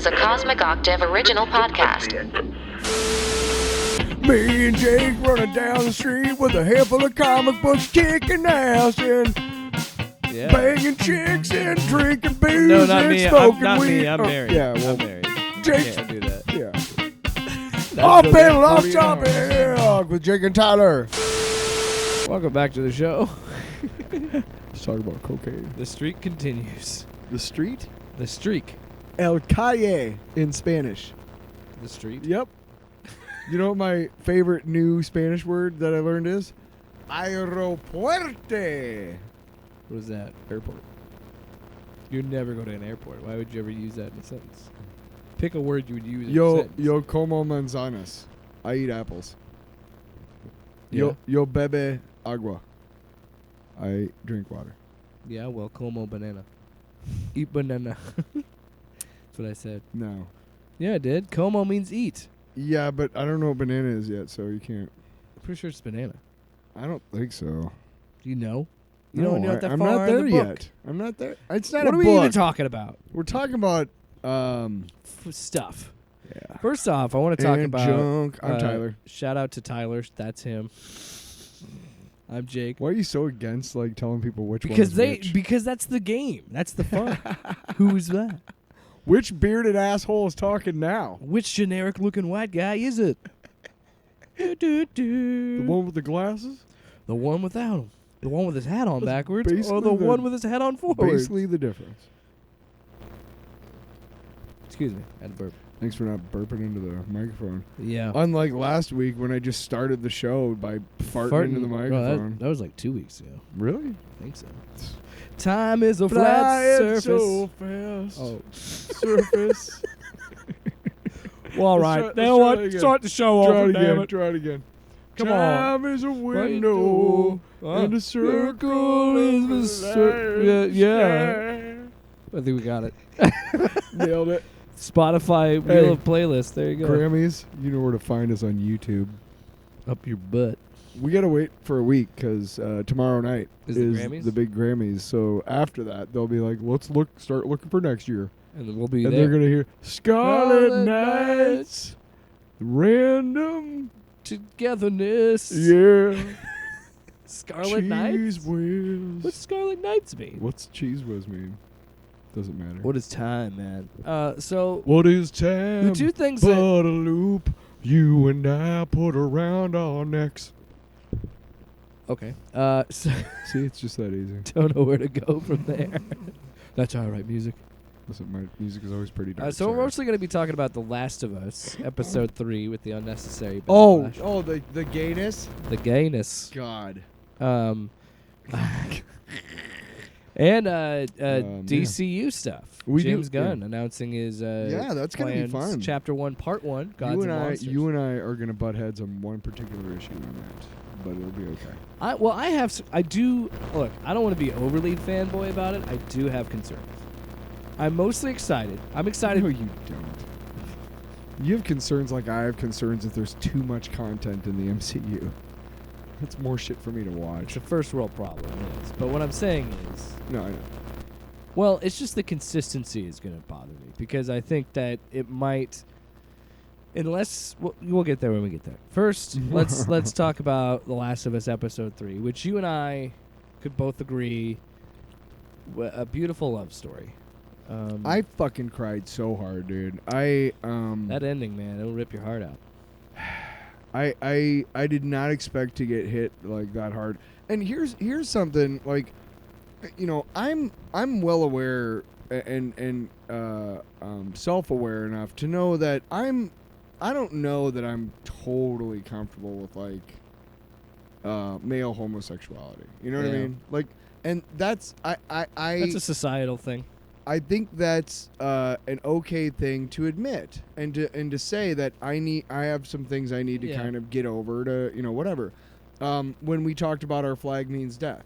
is a Cosmic Octave original podcast. Me and Jake running down the street with a handful of comic books, kicking ass and banging chicks and drinking booze No, not and me. smoking Not weed. me. I'm married. Yeah, well, I'm married. Jake. Can't do that. Yeah. Off panel, off topic with Jake and Tyler. Welcome back to the show. Let's talk about cocaine. The streak continues. The street? The streak. El calle in Spanish. The street? Yep. You know what my favorite new Spanish word that I learned is? Aeropuerte. What is that? Airport. You'd never go to an airport. Why would you ever use that in a sentence? Pick a word you would use in a Yo sentence. como manzanas. I eat apples. Yeah. Yo bebe agua. I drink water. Yeah, well, como banana. Eat banana. That's what I said. No. Yeah, I did. Como means eat. Yeah, but I don't know what banana is yet, so you can't. I'm pretty sure it's banana. I don't think so. Do you know? You No, don't know that I'm far not in there the book. yet. I'm not there. It's not What a are we book. even talking about? We're talking about Stuff. yeah. First off, I want to talk And about junk. I'm Tyler. Shout out to Tyler. That's him. I'm Jake. Why are you so against like telling people which one Because is they which? because that's the game. That's the fun. Who's that? Which bearded asshole is talking now? Which generic looking white guy is it? The one with the glasses? The one without him. The one with his hat on backwards, or basically the the- one with his hat on forward. Basically the difference. Excuse me, I had to burp. Thanks for not burping into the microphone. Yeah. Unlike last week when I just started the show by farting into the Bro, microphone. that was like 2 weeks ago. Really? I think so. Time is a flat surface. so fast. Oh. Surface. Well, all Let's right. try- Now let's try what? it again. Start the show Try over, it damn again. it. Try it again. Come Time is a window, and a circle is the surface. Yeah. I think we got it. Nailed it. Spotify Hey. Wheel of Playlist. There you go. Grammys, you know where to find us on YouTube. Up your butt. We got to wait for a week because tomorrow night Is the Grammys? the big Grammys. So after that, they'll be like, let's start looking for next year. And then we'll be And there. they're going to hear Scarlet Scarlet Nights, Random, Togetherness. yeah, Scarlet Cheese Knights? Whiz. What's Scarlet Knights mean? What's Cheese Whiz mean? Doesn't matter. What is time, man? So, What is time? the two things but that... a loop you and I put around our necks. Okay. So See, it's just that easy. don't know where to go from there. That's how I write music. Listen, my music is always pretty dark. So we're sorry. mostly going to be talking about The Last of Us, Episode 3, with the unnecessary Oh, backlash. the gayness. The gayness. God. And yeah. DCU stuff. We do- James Gunn announcing his Yeah, that's gonna be plans, fun. Chapter 1, Part 1, Gods You and and I, Monsters. you and I are gonna butt heads on one particular issue on that, but it'll be okay. I do look. I don't want to be overly fanboy about it. I do have concerns. I'm mostly excited. I'm excited. No, you don't. You have concerns like I have concerns if there's too much content in the MCU. That's more shit for me to It's watch. a first world problem, it is. But what I'm saying is, No, I know. well, it's just the consistency is going to bother me because I think that it might, unless we'll get there when we get there. First, let's talk about The Last of Us Episode 3, which you and I could both agree, a beautiful love story. I fucking cried so hard, dude. That ending, man, it'll rip your heart out. I did not expect to get hit like that hard. And here's something like, you know, I'm well aware and self-aware enough to know that I don't know that I'm totally comfortable with like male homosexuality. You know what I Yeah. mean? Like, and that's That's a societal thing. I think that's an okay thing to admit and to say that I have some things I need to kind of get over to, you know, whatever. When we talked about Our Flag Means Death,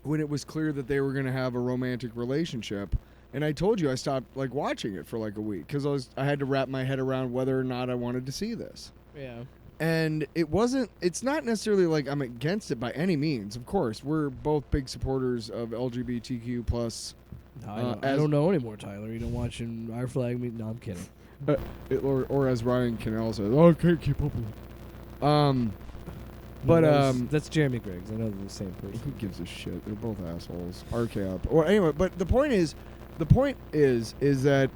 when it was clear that they were going to have a romantic relationship, and I told you I stopped like watching it for like a week because I had to wrap my head around whether or not I wanted to see this. Yeah. And it's not necessarily like I'm against it by any means. Of course, we're both big supporters of LGBTQ plus No, I don't know anymore, Tyler. You don't watching Our Flag Meet? No, I'm kidding. Or as Ryan Cannell says, I can't keep up with it. But that's Jeremy Griggs. I know they're the same person. Who gives a shit? They're both assholes. RK. Well, anyway, but the point is that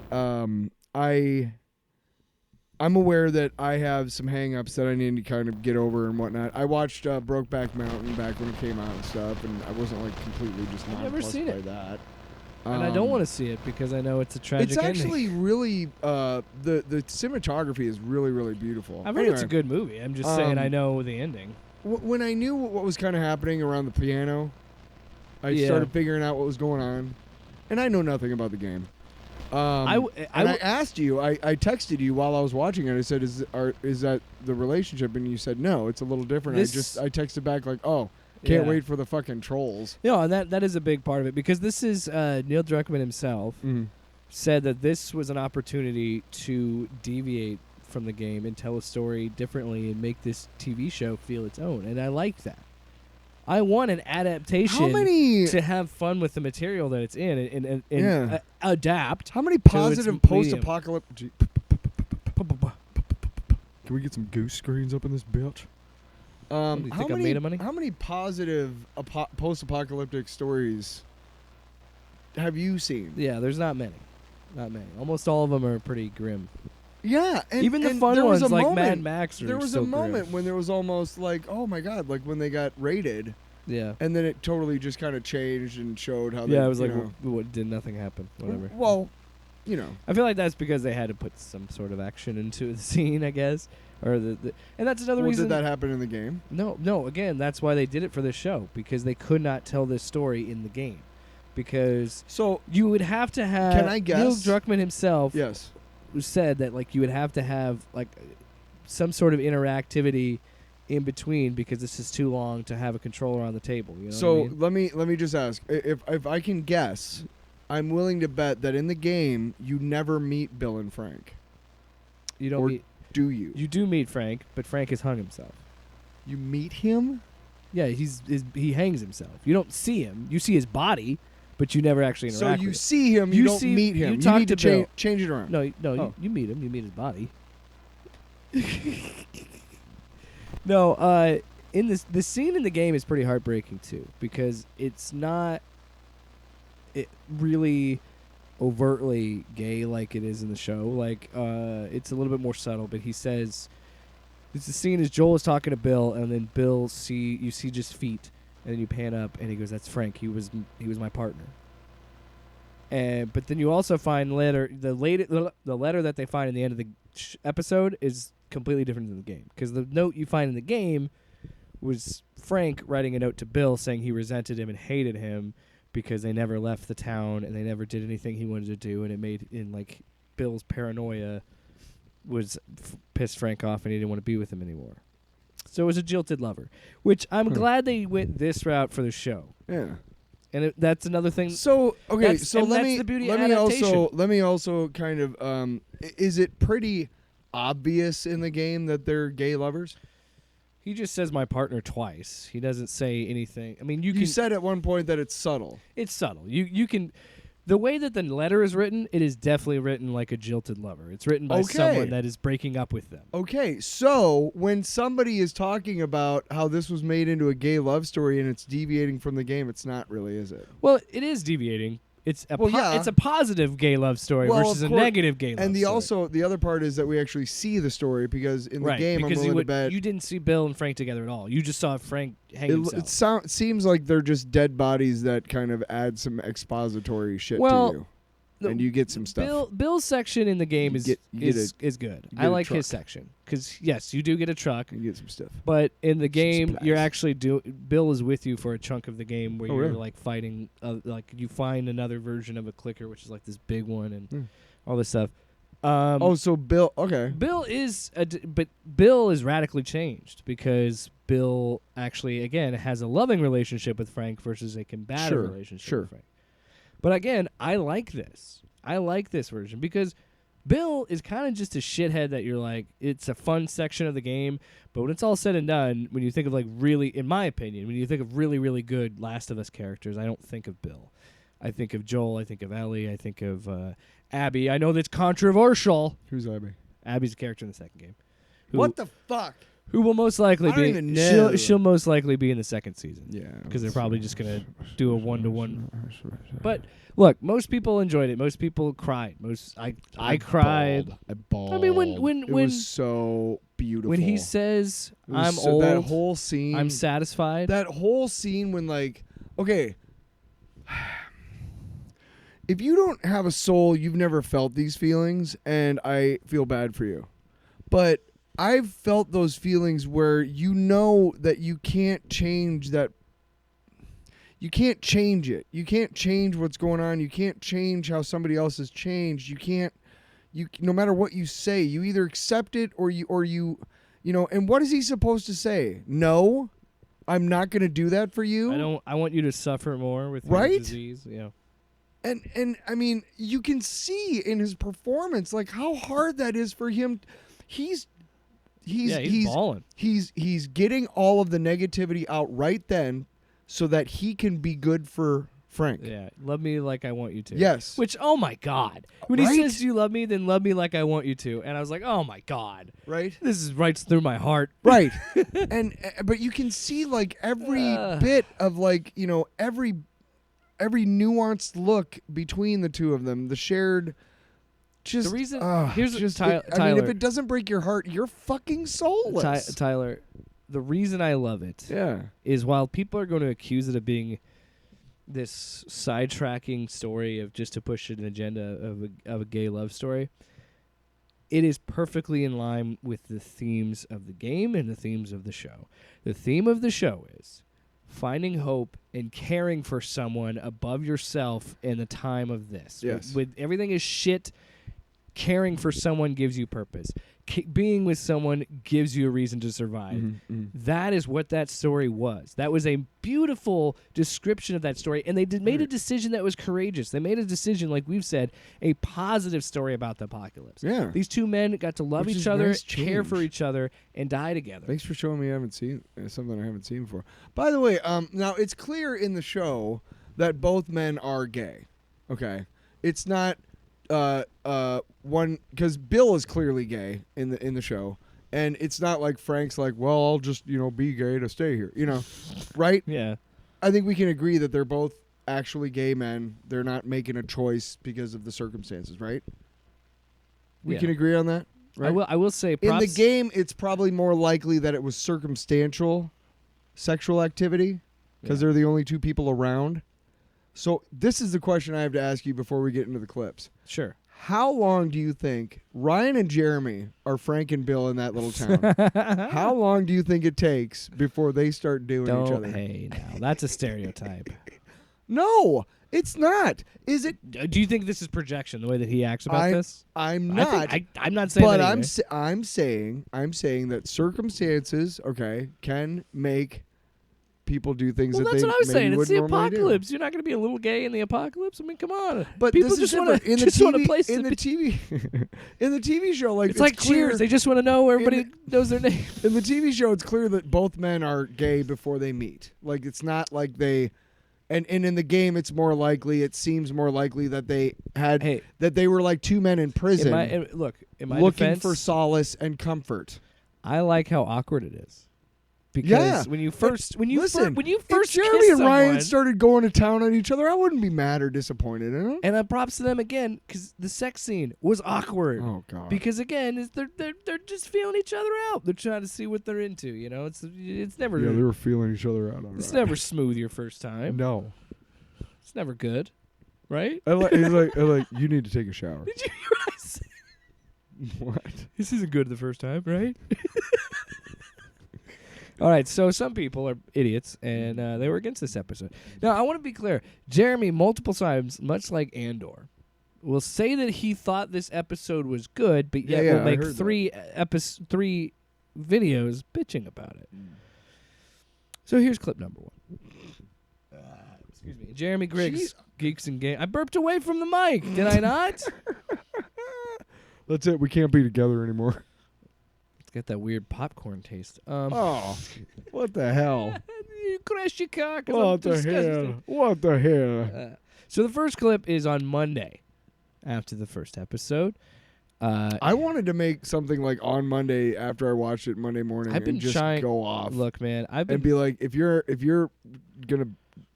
I'm aware that I have some hang-ups that I need to kind of get over and whatnot. I watched Brokeback Mountain back when it came out and stuff, and I wasn't like completely just nonplussed by that. And I don't want to see it because I know it's a tragic It's actually ending. really the cinematography is really, really beautiful. I've heard it's a good movie. I'm just saying I know the ending. When I knew what was kind of happening around the piano, I started figuring out what was going on, and I know nothing about the game. I asked you, I texted you while I was watching it. I said, "Is that the relationship?" And you said, "No, it's a little different." I texted back like, "Oh, can't wait for the fucking trolls." No, and that is a big part of it because this is Neil Druckmann himself said that this was an opportunity to deviate from the game and tell a story differently and make this TV show feel its own, and I like that. I want an adaptation to have fun with the material that it's in and adapt. How many positive post-apocalyptic? Can we get some goose screens up in this bitch? How many positive post-apocalyptic stories have you seen? Yeah, there's not many. Not many. Almost all of them are pretty grim. Yeah, and even the fun ones like Mad Max are there was so a moment grim. when there was almost like, oh my god, like when they got raided. Yeah. And then it totally just kind of changed and showed how they, it was like, what, did nothing happen? Whatever. Well, I feel like that's because they had to put some sort of action into the scene, I guess. Or and that's another reason. Did that happen in the game? No, again, that's why they did it for this show, because they could not tell this story in the game. Because you would have to have Can I guess? Neil Druckmann himself who said that like you would have to have like some sort of interactivity in between because this is too long to have a controller on the table. You know what I mean? let me just ask, if I can guess, I'm willing to bet that in the game you never meet Bill and Frank. You don't do you? You do meet Frank, but Frank has hung himself. You meet him? Yeah, he hangs himself. You don't see him. You see his body, but you never actually interact with him. So you see him, you don't meet him. You need to change it around. No, you meet him. You meet his body. No, in the scene in the game is pretty heartbreaking too, because it's not really overtly gay like it is in the show. Like it's a little bit more subtle, but he says it's the scene as Joel is talking to Bill, and then you see just feet, and then you pan up and he goes, "That's Frank. He was my partner." But then you also find the letter that they find in the end of the episode is completely different than the game, because the note you find in the game was Frank writing a note to Bill saying he resented him and hated him because they never left the town and they never did anything he wanted to do, and it made Bill's paranoia was pissed Frank off and he didn't want to be with him anymore. So it was a jilted lover, which I'm glad they went this route for the show. Yeah. And that's another thing. So okay, let me also kind of is it pretty obvious in the game that they're gay lovers? He just says my partner twice. He doesn't say anything. I mean, you said at one point that it's subtle. It's subtle. You can, the way that the letter is written, it is definitely written like a jilted lover. It's written by someone that is breaking up with them. Okay, so when somebody is talking about how this was made into a gay love story and it's deviating from the game, it's not really, is it? Well, it is deviating. It's a positive gay love story versus a negative gay love story. And the other part is that we actually see the story, because in the game I'm willing to bet you didn't see Bill and Frank together at all. You just saw Frank hang himself. It seems like they're just dead bodies that kind of add some expository shit to you. And you get some stuff. Bill's section in the game is good. I like his section because yes, you do get a truck. You get some stuff. But in the game, you're actually Bill is with you for a chunk of the game where you're like fighting. Like you find another version of a clicker, which is like this big one and all this stuff. So Bill. Okay. Bill is radically changed because Bill actually again has a loving relationship with Frank versus a combative relationship with Frank. But again, I like this. I like this version because Bill is kind of just a shithead that you're like, it's a fun section of the game, but when it's all said and done, when you think of like really, in my opinion, when you think of really, really good Last of Us characters, I don't think of Bill. I think of Joel. I think of Ellie. I think of Abby. I know that's controversial. Who's Abby? Abby's a character in the second game. What the fuck? Who will most likely I don't be? even know. She'll most likely be in the second season. Yeah. Because they're probably just gonna do a 1-to-1. But look, most people enjoyed it. Most people cried. I cried. I bawled. I mean, when it was so beautiful. when he says, It was "I'm so, old," that whole scene. I'm satisfied. That whole scene when okay, if you don't have a soul, you've never felt these feelings, and I feel bad for you. But I've felt those feelings where you know that you can't change that. You can't change it. You can't change what's going on. You can't change how somebody else has changed. You can't. No matter what you say, you either accept it or you know. And what is he supposed to say? No, I'm not going to do that for you. I want you to suffer more with Right? your disease. Yeah. And I mean, you can see in his performance how hard that is for him. He's balling. He's getting all of the negativity out right then so that he can be good for Frank. Yeah, love me like I want you to. Yes. Which, oh my God. When Right? he says, "Do you love me?" then love me like I want you to. And I was like, oh my God. Right? This is right through my heart. Right. And but you can see every bit of every nuanced look between the two of them, the shared just The reason here's here's I mean, Tyler. if it doesn't break your heart, you're fucking soulless. Tyler, the reason I love it is while people are going to accuse it of being this sidetracking story of just to push an agenda of a gay love story, it is perfectly in line with the themes of the game and the themes of the show. The theme of the show is finding hope and caring for someone above yourself in the time of this. Yes. With everything is shit, caring for someone gives you purpose. Being with someone gives you a reason to survive. Mm-hmm. That is what that story was. That was a beautiful description of that story, and they made a decision that was courageous. They made a decision, like we've said, a positive story about the apocalypse. Yeah. These two men got to love Which each is other, nice care for change. each other, and die together. Thanks for showing me I haven't seen something I haven't seen before. By the way, now it's clear in the show that both men are gay. Okay. It's not one because Bill is clearly gay in the show, and it's not like Frank's like, well, I'll just be gay to stay here, right? Yeah. I think we can agree that they're both actually gay men. They're not making a choice because of the circumstances, right? We Yeah. can agree on that, right? I will say In props. the game, it's probably more likely that it was circumstantial sexual activity because Yeah. they're the only two people around. So this is the question I have to ask you before we get into the clips. Sure. How long do you think Ryan and Jeremy are Frank and Bill in that little town? How long do you think it takes before they start doing each other? Hey, now that's a stereotype. No, it's not. Is it? Do you think this is projection? The way that he acts about this? I'm I not. think, I'm not saying But that either. I'm saying that circumstances, can make people do things Well, that that's they what I was maybe saying. It's wouldn't the normally do. apocalypse. You're not going to be a little gay in the apocalypse. I mean, come on. But people this is just want different. to just want a place in to the be. TV in the TV show. Like It's like clear, Cheers. They just want to know everybody knows their name. in the TV show. It's clear that both men are gay before they meet. Like it's not like they. And in the game, it's more likely. It seems more likely that they had that they were like two men in prison. In my looking defense, for solace and comfort. I like how awkward it is. Because Yeah. when you first If kiss Jeremy and Ryan someone- started going to town on each other, I wouldn't be mad or disappointed in them. and props to them again because the sex scene was awkward. Oh God! Because again, they're just feeling each other out. They're trying to see what they're into. It's never they were feeling each other out. it's never smooth your first time. No. It's never good, right? He's like, you need to take a shower. Did you hear what I said? What? This isn't good the first time, right? All right, so some people are idiots, and they were against this episode. Now, I want to be clear. Jeremy, multiple times, much like Andor, will say that he thought this episode was good, but yet will I make heard three videos bitching about it. So here's clip number 1. Excuse me. Jeremy Griggs, Geeks and Game. I burped away from the mic, did I not? That's it. We can't be together anymore. It's got that weird popcorn taste. Oh, what the hell? You crash your car. 'Cause I'm What the disgusting. hell? What the hell? So the first clip is on Monday after the first episode. I wanted to make something like on Monday after I watched it Monday morning I've been and just trying, go off. Look, man, and be like, if you're gonna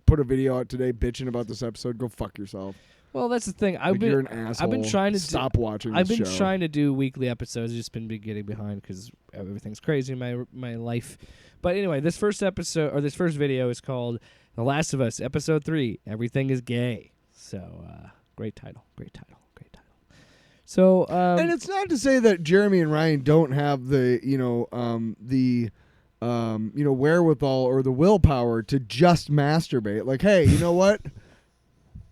put a video out today bitching about this episode, go fuck yourself. Well, that's the thing. You're an asshole. I've been trying to stop watching. I've this been show. trying to do weekly episodes. I've just been getting behind because everything's crazy in my life. But anyway, this first episode or this first video is called "The Last of Us," Episode 3. Everything is gay. So great title. So and it's not to say that Jeremy and Ryan don't have the wherewithal or the willpower to just masturbate. Like, hey, you know what?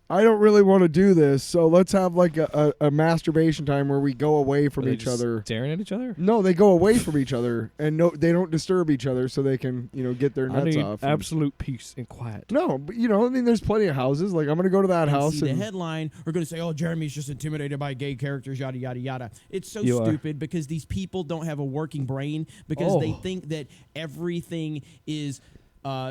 I don't really want to do this, so let's have like a masturbation time where we go away from each other. Staring at each other? No, they go away from each other, and they don't disturb each other, so they can get their nuts off. Absolute peace and quiet. No, but there's plenty of houses. Like, I'm gonna go to that house. The headline, we're gonna say, "Oh, Jeremy's just intimidated by gay characters," yada yada yada. It's so stupid because these people don't have a working brain because they think that everything is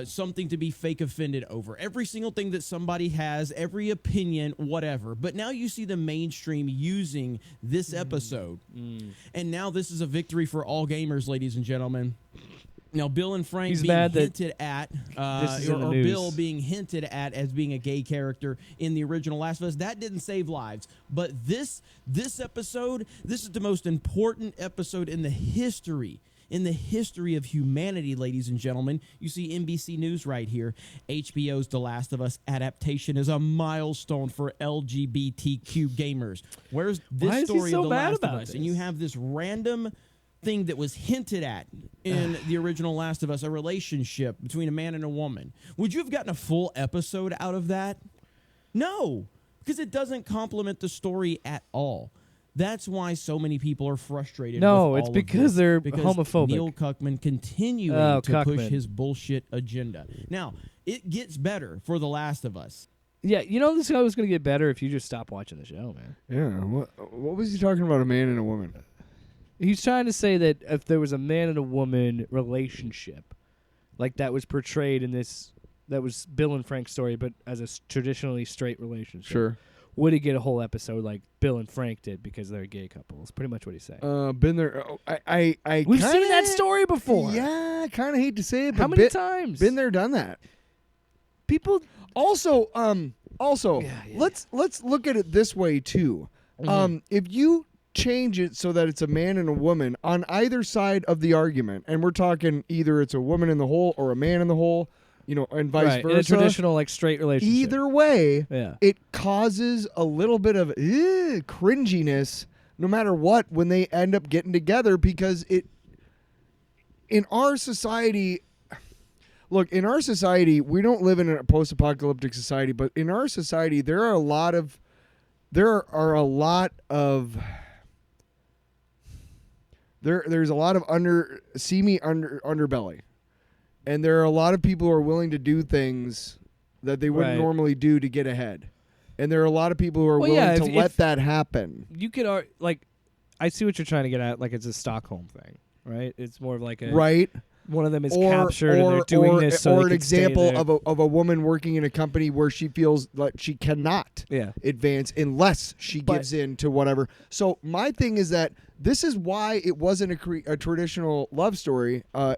something to be fake offended over. Every single thing that somebody has, every opinion, whatever. But now you see the mainstream using this episode. And now this is a victory for all gamers, ladies and gentlemen. Now, Bill and Frank being hinted at, or Bill being hinted at as being a gay character in the original Last of Us, that didn't save lives. But this episode, this is the most important episode in the history of humanity, ladies and gentlemen. You see NBC News right here. HBO's The Last of Us adaptation is a milestone for LGBTQ gamers. Where's this story of The Last of Us? And you have this random thing that was hinted at in the original Last of Us, a relationship between a man and a woman. Would you have gotten a full episode out of that? No, because it doesn't complement the story at all. That's why so many people are frustrated. No, it's because they're homophobic. Neil Cuckman continuing to push his bullshit agenda. Now, it gets better for The Last of Us. Yeah, this guy was going to get better if you just stop watching the show, man. Yeah, what was he talking about, a man and a woman? He's trying to say that if there was a man and a woman relationship, like that was portrayed in this, that was Bill and Frank's story, but as a traditionally straight relationship. Sure. Would he get a whole episode like Bill and Frank did because they're a gay couple? That's pretty much what he's saying. Been there. We've seen that story before. Yeah, I kind of hate to say it, but how many times? Been there, done that. People also, let's look at it this way too. If you change it so that it's a man and a woman on either side of the argument, and we're talking either it's a woman in the hole or a man in the hole. And vice versa. In a traditional, straight relationship. Either way, it causes a little bit of cringiness no matter what when they end up getting together because in our society, we don't live in a post-apocalyptic society, but in our society, there's a lot of seamy underbelly. And there are a lot of people who are willing to do things that they wouldn't normally do to get ahead. And there are a lot of people who are willing to let that happen. You could, I see what you're trying to get at, like it's a Stockholm thing, right? It's more of like a... Right. One of them is captured and they're doing this so or an example of a woman working in a company where she feels like she cannot advance unless she gives in to whatever. So my thing is that this is why it wasn't a traditional love story, a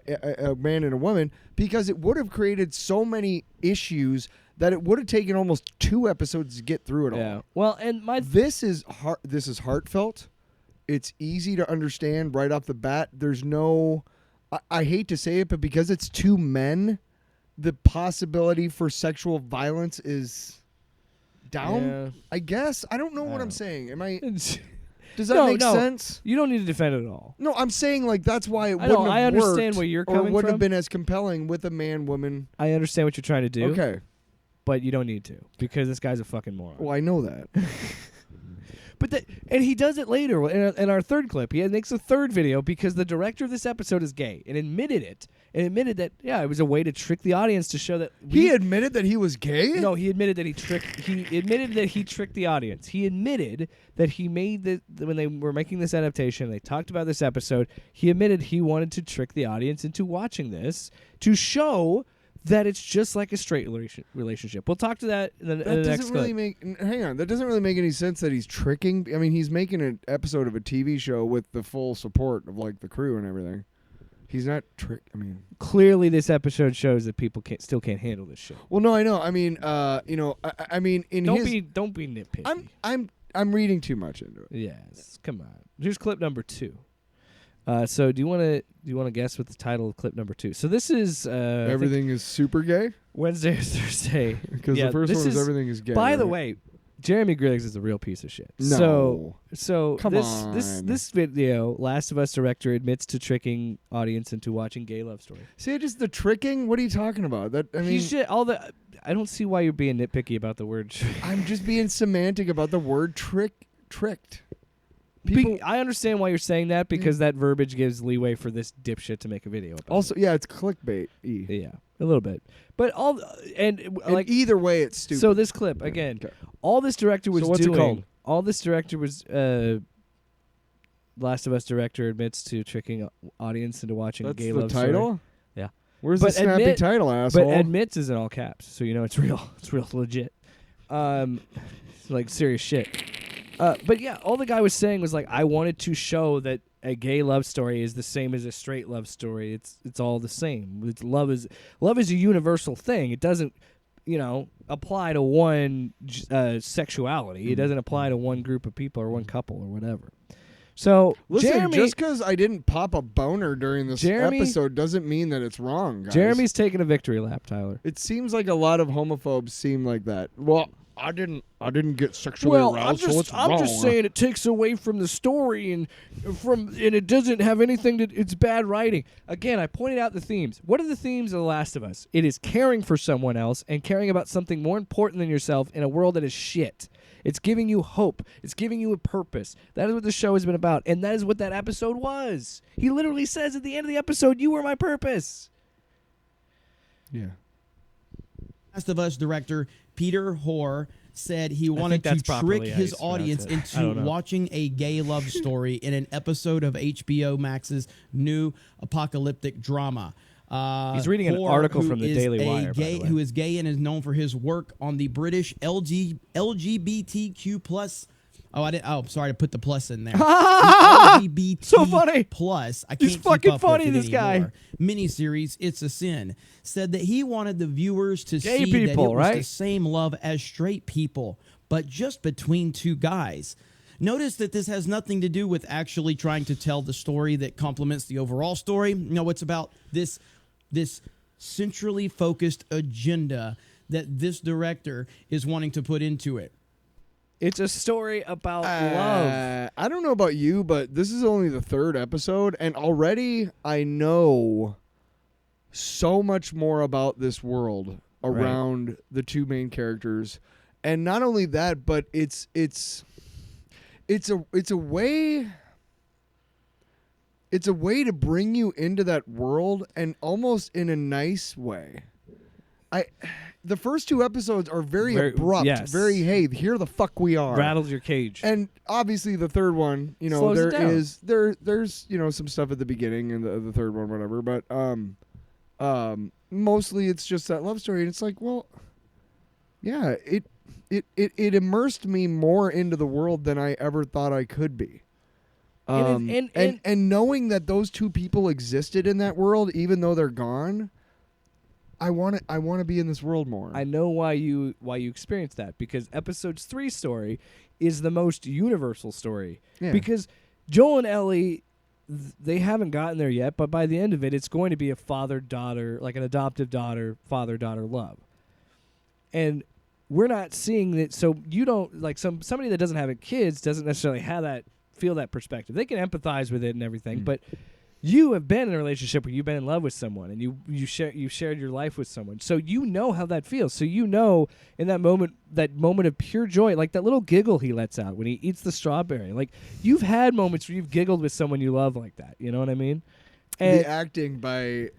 man and a woman, because it would have created so many issues that it would have taken almost 2 episodes to get through it all. Yeah. Well, and this is heartfelt. It's easy to understand right off the bat. There's no... I hate to say it, but because it's 2 men, the possibility for sexual violence is down. Yeah. I guess. I don't know what I'm saying. Am I... Does that make sense? You don't need to defend it at all. No, I'm saying that's why it wouldn't have I understand where you're coming from. Or wouldn't have been as compelling with a man-woman. I understand what you're trying to do. Okay. But you don't need to because this guy's a fucking moron. Well, I know that. And he does it later in our third clip. He makes a third video because the director of this episode is gay and admitted it. And admitted that it was a way to trick the audience to show that he admitted that he was gay. No, he admitted that he tricked the audience. He admitted that he made when they were making this adaptation, they talked about this episode. He admitted he wanted to trick the audience into watching this to show that it's just like a straight relationship. We'll talk to that in the next clip. Hang on. That doesn't really make any sense that he's tricking. I mean, he's making an episode of a TV show with the full support of like the crew and everything. He's not Clearly, this episode shows that people still can't handle this shit. Well, no, I know. I mean, I mean, don't be nitpicky. I'm reading too much into it. Yes, come on. Here's clip number 2. So do you want to guess what the title of clip number 2? So this is Everything is super gay. Wednesday or Thursday. Because the first one is Everything is gay. By the way, Jeremy Griggs is a real piece of shit. No. So Come on. This video, Last of Us director admits to tricking audience into watching gay love story. See, just the tricking. What are you talking about? I don't see why you're being nitpicky about the word trick. I'm just being semantic about the word tricked. I understand why you're saying that because that verbiage gives leeway for this dipshit to make a video about also, it. yeah, it's clickbait. Yeah, a little bit. But and either way, it's stupid. So this clip again, all this director was what's doing. It called? All this director was. Last of Us director admits to tricking audience into watching a gay love story. That's the title? Yeah. Where's the snappy title, asshole? But admits is in all caps, so you know it's real. It's real legit. It's like serious shit. But yeah, all the guy was saying was like, I wanted to show that a gay love story is the same as a straight love story. It's all the same. Love is a universal thing. It doesn't, apply to one sexuality. It doesn't apply to one group of people or one couple or whatever. So, listen, Jeremy, just because I didn't pop a boner during this episode doesn't mean that it's wrong, guys. Jeremy's taking a victory lap, Tyler. It seems like a lot of homophobes seem like that. Well, I didn't get sexually aroused, so it's wrong. I'm just saying it takes away from the story and it doesn't have anything it's bad writing. Again, I pointed out the themes. What are the themes of The Last of Us? It is caring for someone else and caring about something more important than yourself in a world that is shit. It's giving you hope. It's giving you a purpose. That is what the show has been about, and that is what that episode was. He literally says at the end of the episode, "You were my purpose." Yeah. Last of Us director Peter Hoare said he wanted to trick his audience into watching a gay love story in an episode of HBO Max's new apocalyptic drama. He's reading an article from the Daily Wire, who is gay and is known for his work on the British LGBTQ plus. Sorry to put the plus in there. LGBT so funny. Plus, I can't He's fucking keep up funny. With it this guy. Miniseries, It's a Sin, said that he wanted the viewers to gay see people, that it was the same love as straight people, but just between two guys. Notice that this has nothing to do with actually trying to tell the story that complements the overall story. No, it's about this centrally focused agenda that this director is wanting to put into it. It's a story about love. I don't know about you, but this is only the 3rd episode, and already I know so much more about this world around the two main characters. And not only that, but it's a way to bring you into that world, and almost in a nice way. The first 2 episodes are very abrupt, very, hey, here the fuck we are. Rattles your cage. And obviously the 3rd one, Slows there's some stuff at the beginning and the 3rd one, whatever, but mostly it's just that love story, and it's like, well, yeah, it immersed me more into the world than I ever thought I could be. And knowing that those 2 people existed in that world, even though they're gone, I want to be in this world more. I know why you experienced that, because episode 3 story is the most universal story. Yeah. Because Joel and Ellie, they haven't gotten there yet, but by the end of it, it's going to be a father-daughter, like an adoptive daughter, father-daughter love. And we're not seeing that, so you don't, like, somebody that doesn't have kids doesn't necessarily feel that perspective. They can empathize with it and everything, but you have been in a relationship where you've been in love with someone, and you shared your life with someone, so you know how that feels. So you know, in that moment of pure joy, like that little giggle he lets out when he eats the strawberry, like you've had moments where you've giggled with someone you love like that. You know what I mean? And the acting by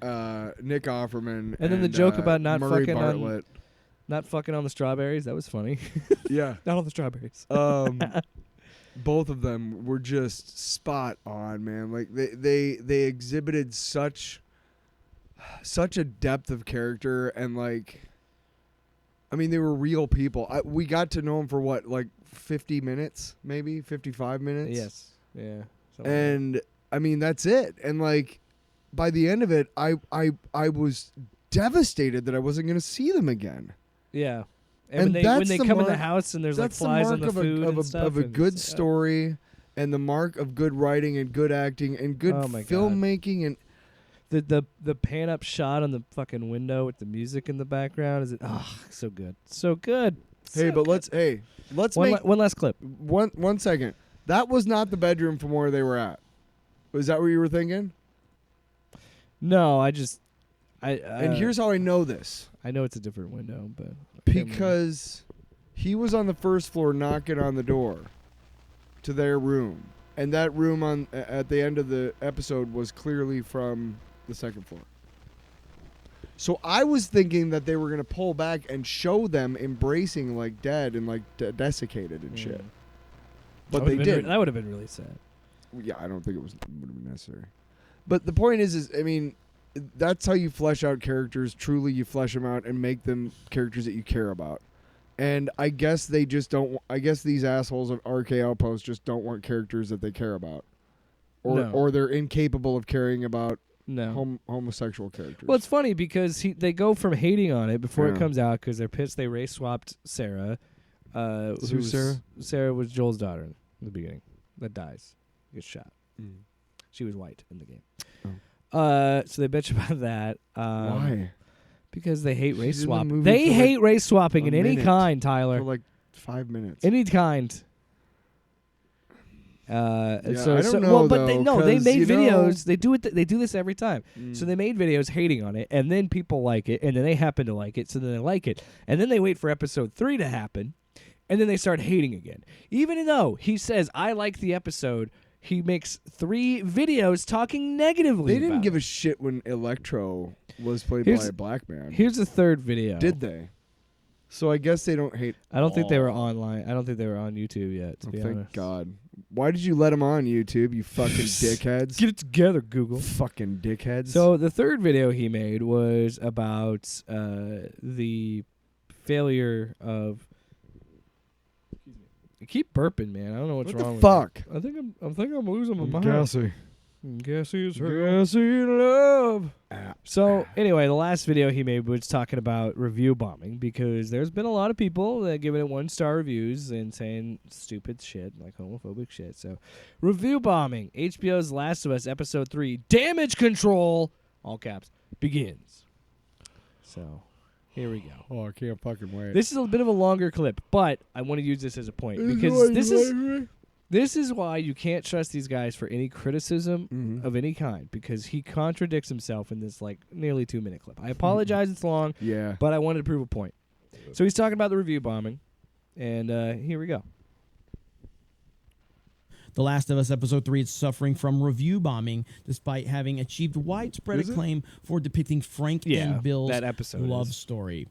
Nick Offerman, and then the joke about not Murray fucking Bartlett. Not fucking on the strawberries. That was funny. Yeah, not on the strawberries. Both of them were just spot on, man. Like they exhibited such such a depth of character and like, I mean, they were real people. We got to know them for what, like 50 minutes, maybe 55 minutes. Yes. Yeah. And I mean, that's it. And like, by the end of it, I was devastated that I wasn't going to see them again. Yeah. And when they come in the house and there's like flies on the food and stuff. Of a good story and the mark of good writing and good acting and good filmmaking and the pan up shot on the fucking window with the music in the background is so good. So good. Hey, but let's make one last clip. One second. That was not the bedroom from where they were at. Was that what you were thinking? No, and here's how I know this. I know it's a different window, but because he was on the first floor knocking on the door to their room, and that room at the end of the episode was clearly from the second floor. So I was thinking that they were going to pull back and show them embracing like dead and like desiccated and shit. But they did. That would have been really sad. Yeah, I don't think it would have been necessary. But the point is I mean, that's how you flesh out characters. Truly, you flesh them out and make them characters that you care about. And I guess they just don't. I guess these assholes of RK Outpost just don't want characters that they care about, or they're incapable of caring about homosexual characters. Well, it's funny because they go from hating on it before it comes out because they're pissed they race swapped Sarah. Who's Sarah? Sarah was Joel's daughter in the beginning that dies, gets shot. Mm. She was white in the game. Oh. So they bitch about that. Why? Because they hate race swap. The They hate race swapping in any kind, Tyler. For like 5 minutes. Any kind. I don't know. But they made videos. Know. They do this every time. So they made videos hating on it, and then people like it, and then they happen to like it, so then they like it, and then they wait for episode 3 to happen, and then they start hating again. Even though he says I like the episode, he makes 3 videos talking negatively. They didn't about give it. a shit when Electro was played by a black man. Here's the 3rd video. Did they? So I guess they don't hate. I don't think they were online. I don't think they were on YouTube yet. To be honest. Thank God. Why did you let them on YouTube? You fucking dickheads. Get it together, Google. Fucking dickheads. So the 3rd video he made was about the failure of. I keep burping, man. I don't know what's wrong. What the fuck? I think I'm losing my mind. Gassy. Gassy as hell. Gassy love. So anyway, the last video he made was talking about review bombing because there's been a lot of people that giving it 1-star reviews and saying stupid shit like homophobic shit. So review bombing. HBO's Last of Us episode 3 damage control, all caps, begins. So here we go. Oh, I can't fucking wait. This is a bit of a longer clip, but I want to use this as a point because this is why you can't trust these guys for any criticism of any kind because he contradicts himself in this like nearly 2-minute clip. I apologize it's long, but I wanted to prove a point. So he's talking about the review bombing, and here we go. The Last of Us Episode 3 is suffering from review bombing despite having achieved widespread acclaim for depicting Frank and Bill's love story.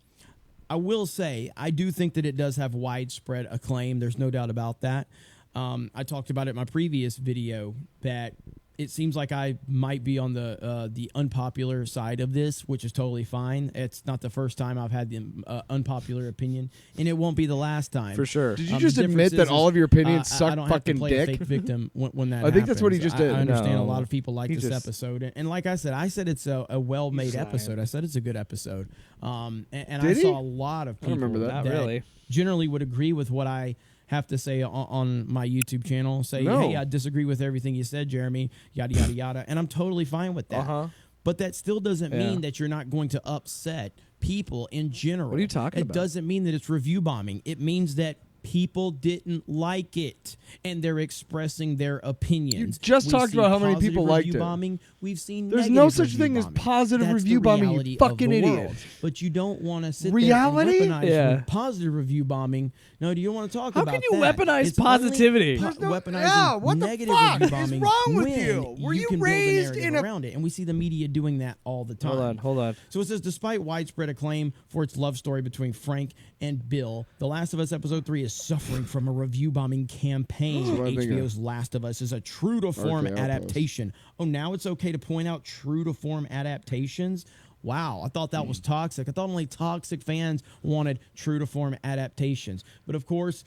I will say, I do think that it does have widespread acclaim. There's no doubt about that. I talked about it in my previous video that it seems like I might be on the unpopular side of this, which is totally fine. It's not the first time I've had the unpopular opinion, and it won't be the last time. For sure. Did you just admit that all of your opinions suck I don't fucking have to play dick? a fake victim when that I think that's what he just did. I understand No. a lot of people like this episode, and like I said it's a well-made episode. I said it's a good episode, and I saw a lot of people remember that. Not really. generally would agree with what I have to say on my YouTube channel. Say, hey, I disagree with everything you said, Jeremy, yada, yada, yada. And I'm totally fine with that. But that still doesn't mean that you're not going to upset people in general. What are you talking about? It doesn't mean that it's review bombing. It means that people didn't like it, and they're expressing their opinions. You just talked about how many people liked it. Bombing. We've seen there's no such thing as positive review bombing, you fucking idiot. But you don't want to sit there and weaponize positive review bombing. No, do you want to talk about that? How can you weaponize positivity? Weaponizing what the negative fuck review bombing is wrong with you? Were you you can raised build a in narrative a around it, and we see the media doing that all the time. Hold on. So it says, despite widespread acclaim for its love story between Frank and Bill, The Last of Us Episode 3 is suffering from a review bombing campaign. HBO's Last of Us is a true to form adaptation. Oh, now it's okay to point out true to form adaptations? Wow, I thought that was toxic. I thought only toxic fans wanted true to form adaptations. But of course,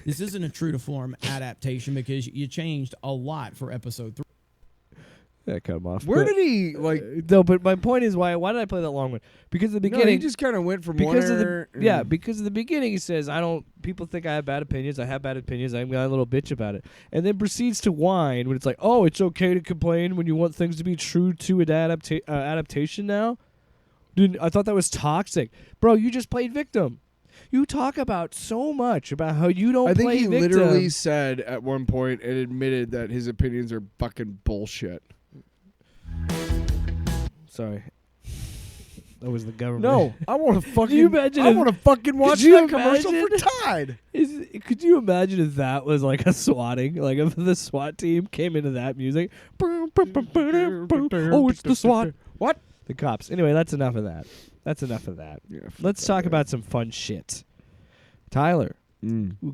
this isn't a true to form adaptation because you changed a lot for episode 3. That cut him off. Where did he No, but my point is why did I play that long one? Because at the beginning, he just kind of went from because because of the beginning he says people think I have bad opinions. I have bad opinions. I'm a little bitch about it, and then proceeds to whine when it's like, oh, it's okay to complain when you want things to be true to an adaptation now. Dude, I thought that was toxic, bro. You just played victim. You talk about so much about how you don't. I think play he victim. literally said at one point and admitted that his opinions are fucking bullshit. Sorry. That was the government. No, I want to fucking. you imagine I want to fucking watch that commercial for Tide. Could you imagine if that was like a swatting? Like if the SWAT team came into that music? Oh, it's the SWAT. What? The cops. Anyway, that's enough of that. Yeah, Let's talk about some fun shit. Tyler.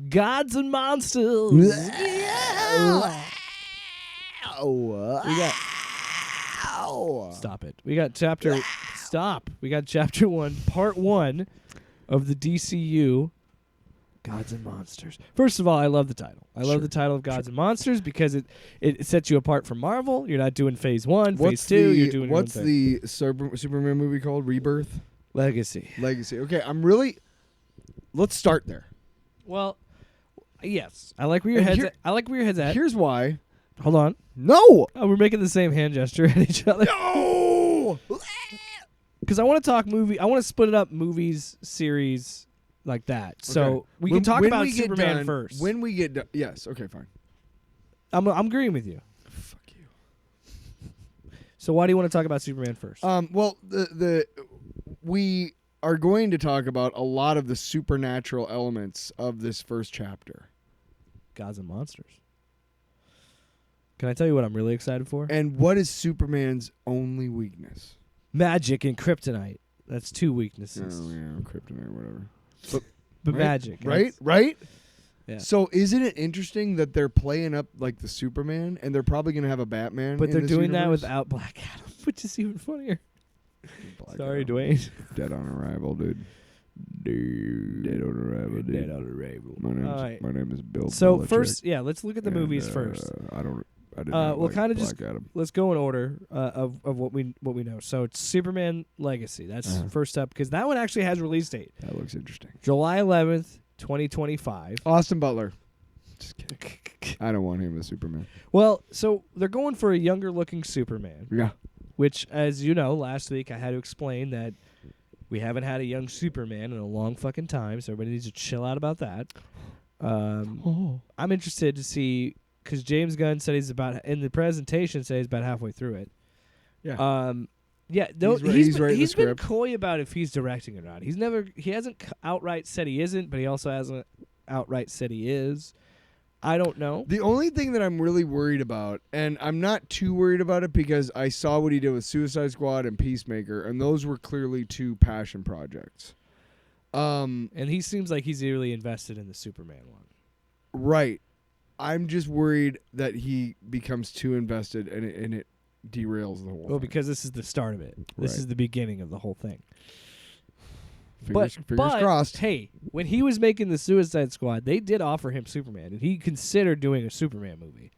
Gods and monsters. We got. Stop it. We got chapter. Stop. We got chapter 1, part 1 of the DCU. Gods and Monsters. First of all, I love the title. I love the title of Gods and Monsters because it sets you apart from Marvel. You're not doing phase 1, phase 2. You're doing your own thing. The Superman movie called? Rebirth? Legacy. Okay, let's start there. Well, yes. I like where your head's at. I like where your head's at. Here's why. Hold on. No! Oh, we're making the same hand gesture at each other. No! Because I want to talk movie. I want to split it up movies, series, like that. So we can talk about Superman first. When we get done. Yes, okay, fine. I'm agreeing with you. Fuck you. So why do you want to talk about Superman first? Well, we are going to talk about a lot of the supernatural elements of this first chapter. Gods and Monsters. Can I tell you what I'm really excited for? And what is Superman's only weakness? Magic and kryptonite. That's 2 weaknesses. Oh, yeah, kryptonite, whatever. But right? magic. Right? Yeah. So isn't it interesting that they're playing up like the Superman, and they're probably going to have a Batman But they're this doing that universe? without Black Adam, which is even funnier. Sorry, Dwayne. Dead on arrival, dude. Dead on arrival, dude. Dead on arrival. My name is Bill. So Belichick, first, let's look at the movies first. I didn't we'll like kind of Black just Adam. let's go in order of what we know. So it's Superman Legacy. That's first up because that one actually has a release date. That looks interesting. July 11th, 2025. Austin Butler. Just kidding. I don't want him as Superman. Well, so they're going for a younger looking Superman. Yeah. Which, as you know, last week I had to explain that we haven't had a young Superman in a long fucking time, so everybody needs to chill out about that. I'm interested to see, because James Gunn said in the presentation, said he's about halfway through it. Yeah. He's been coy about if he's directing or not. He hasn't outright said he isn't, but he also hasn't outright said he is. I don't know. The only thing that I'm really worried about, and I'm not too worried about it because I saw what he did with Suicide Squad and Peacemaker, and those were clearly 2 passion projects. And he seems like he's really invested in the Superman one. Right. I'm just worried that he becomes too invested and it derails the whole thing. Because this is the start of it. This is the beginning of the whole thing. Fingers crossed. Hey, when he was making the Suicide Squad, they did offer him Superman, and he considered doing a Superman movie.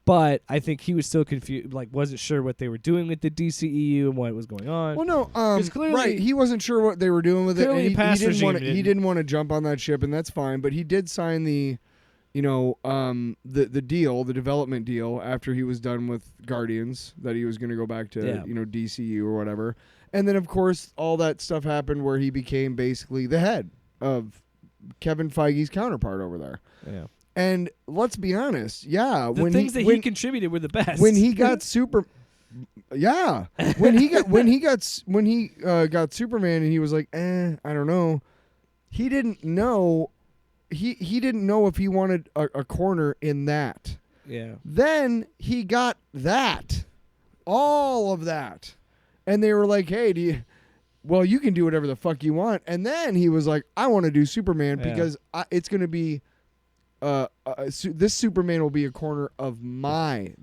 But I think he was still confused, wasn't sure what they were doing with the DCEU and what was going on. Well, no, clearly, right. He wasn't sure what they were doing with it. And he didn't want to jump on that ship, and that's fine. But he did sign the deal, the development deal, after he was done with Guardians, that he was going to go back to DCU or whatever. And then, of course, all that stuff happened where he became basically the head of Kevin Feige's counterpart over there. Yeah. And let's be honest, he contributed were the best. When he got when he got Superman and he was like, I don't know. He didn't know. He didn't know if he wanted a corner in that. Yeah. Then he got all of that. And they were like, hey, well, you can do whatever the fuck you want. And then he was like, I want to do Superman Yeah. because it's going to be, this Superman will be a corner of my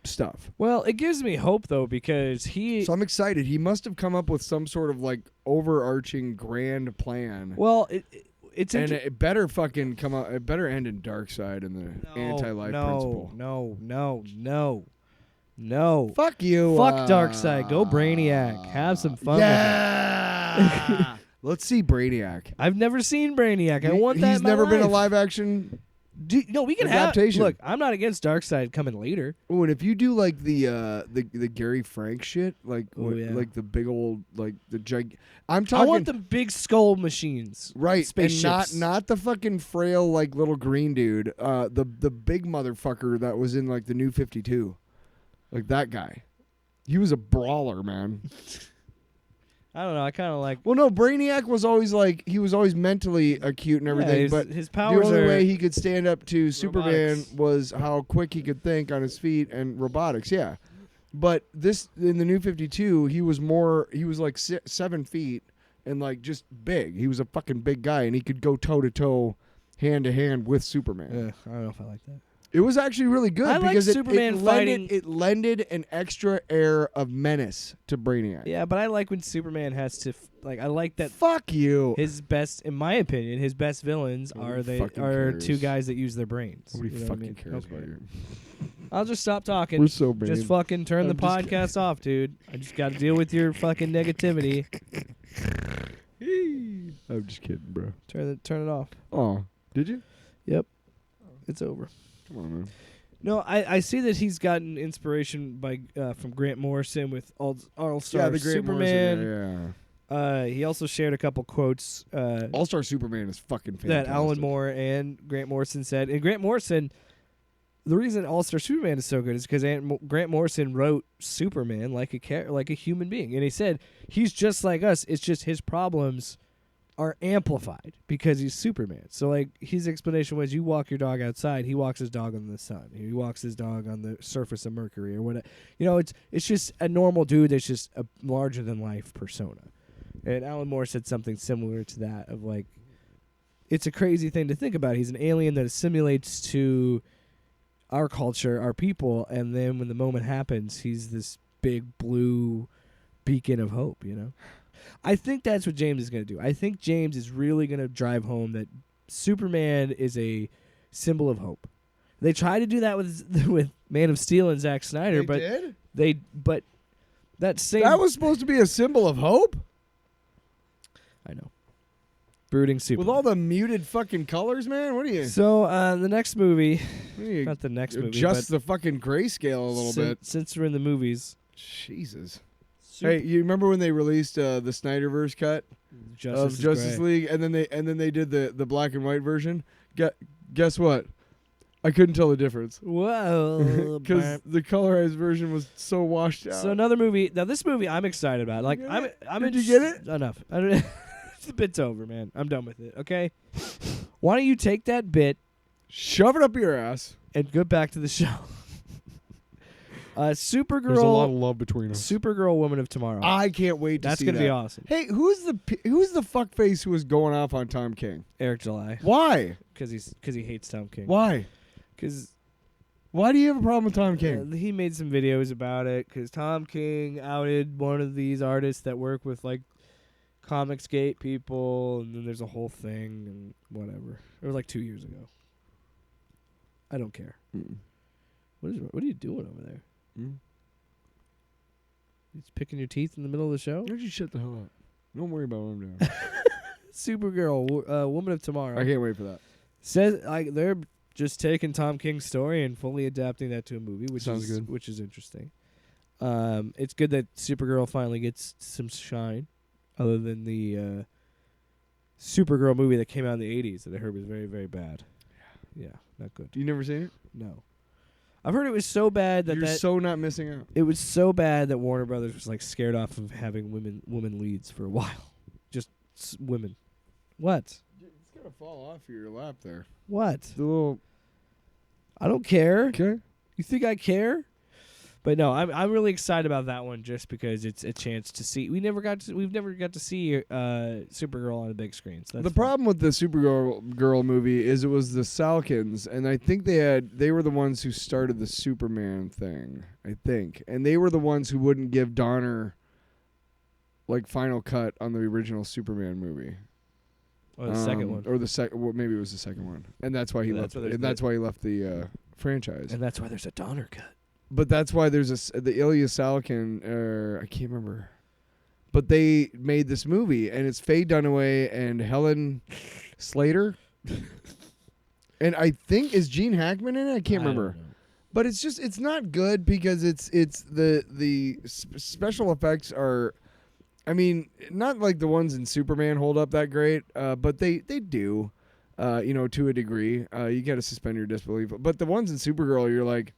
stuff. Well, it gives me hope though because So I'm excited. He must have come up with some sort of like overarching grand plan. Well, it's and it better fucking come out. It better end in Darkseid and the anti-life principle. No. Fuck you. Fuck Darkseid. Go Brainiac. Have some fun. Yeah. Let's see Brainiac. I've never seen Brainiac. I want that. He's in my never been a life. live action. No, we can adaptation. Look, I'm not against Darkseid coming later. Oh, and if you do like the Gary Frank shit, like like the big old like the I'm talking. I want the big skull machines, right? Spaceships. And not the fucking frail like little green dude. The big motherfucker that was in like the New 52, like that guy. He was a brawler, man. I don't know. I kind of like. Well, no, Brainiac was always like he was always mentally acute and everything, but his powers the only are way he could stand up to Superman robotics. was how quick he could think on his feet and robotics. Yeah, but this in the New 52, he was like 7 feet and like just big. He was a fucking big guy, and he could go toe to toe, hand to hand with Superman. I don't know if I like that. It was actually really good I like because Superman fighting. It lended an extra air of menace to Brainiac. Yeah, but I like when Superman has to I like that. Fuck you. His best, in my opinion, his best villains Nobody are fucking two cares. guys that use their brains. Nobody You know what I fucking mean? cares Okay. about you. I'll just stop talking. We're so bad. Just fucking turn the I'm just podcast off, dude. I just got to deal with your fucking negativity. I'm just kidding, bro. Turn it off. Oh, did you? Yep. It's over. Come on, man. No, I see that he's gotten inspiration by from Grant Morrison with All-Star Yeah, the Grant Superman. Morrison, yeah. He also shared a couple quotes All-Star Superman is fucking fantastic. that Alan Moore and Grant Morrison said. And Grant Morrison, the reason All-Star Superman is so good is because Grant Morrison wrote Superman like a human being, and he said he's just like us. It's just his problems are amplified because he's Superman. So like his explanation was, you walk your dog outside, he walks his dog on the sun. He walks his dog on the surface of Mercury or whatever. You know, it's just a normal dude that's just a larger than life persona. And Alan Moore said something similar to that of like, it's a crazy thing to think about. He's an alien that assimilates to our culture, our people, and then when the moment happens, he's this big blue beacon of hope, you know? I think that's what James is going to do. I think James is really going to drive home that Superman is a symbol of hope. They try to do that with Man of Steel and Zack Snyder, but that same That was supposed to be a symbol of hope? I know. Brooding Superman. With all the muted fucking colors, man? What are you... So, the next movie, what are you not the next movie, adjust but the fucking grayscale a little bit. Since we're in the movies. Jesus. Hey, you remember when they released the Snyderverse cut of Justice League, and then they did the black and white version? Guess what? I couldn't tell the difference. Whoa. Because the colorized version was so washed out. So another movie. Now this movie I'm excited about. Like Did you get it? Enough. The bit's over, man. I'm done with it. Okay. Why don't you take that bit, shove it up your ass, and go back to the show? Supergirl. There's a lot of love between us. Supergirl, Woman of Tomorrow. I can't wait to see that. That's gonna be awesome. Hey, who's the fuckface who was going off on Tom King? Eric July. Why? Because he hates Tom King. Why? Because why do you have a problem with Tom King? he made some videos about it. Because Tom King outed one of these artists that work with like Comicsgate people, and then there's a whole thing and whatever. It was like 2 years ago. I don't care. Mm. What are you doing over there? Mm. He's picking your teeth in the middle of the show? Why don't you shut the hell up? Don't worry about what I'm doing. Supergirl, Woman of Tomorrow. I can't wait for that. Says they're just taking Tom King's story and fully adapting that to a movie, which Sounds is good. which is interesting. It's good that Supergirl finally gets some shine, other than the Supergirl movie that came out in the 80s that I heard was very, very bad. Yeah, not good. You never seen it? No. I've heard it was so bad that You're so not missing out. it was so bad that Warner Brothers was like scared off of having women leads for a while. Just women. What? It's gonna fall off your lap there. What? The little. I don't care. Okay. You think I care? But no, I'm really excited about that one just because it's a chance to see. We've never got to see Supergirl on a big screen. So that's problem with the Supergirl movie is it was the Salkins, and I think they were the ones who started the Superman thing. I think, and they were the ones who wouldn't give Donner like final cut on the original Superman movie. Or the second one, or the second. Well, maybe it was the second one, and that's why he left. And that's why he left the franchise. And that's why there's a Donner cut. But that's why there's the Ilya Salkin, I can't remember. But they made this movie, and it's Faye Dunaway and Helen Slater. And I think, is Gene Hackman in it? I can't remember. But it's not good because it's the special effects are, I mean, not like the ones in Superman hold up that great, but they do, to a degree. You got to suspend your disbelief. But the ones in Supergirl, you're like,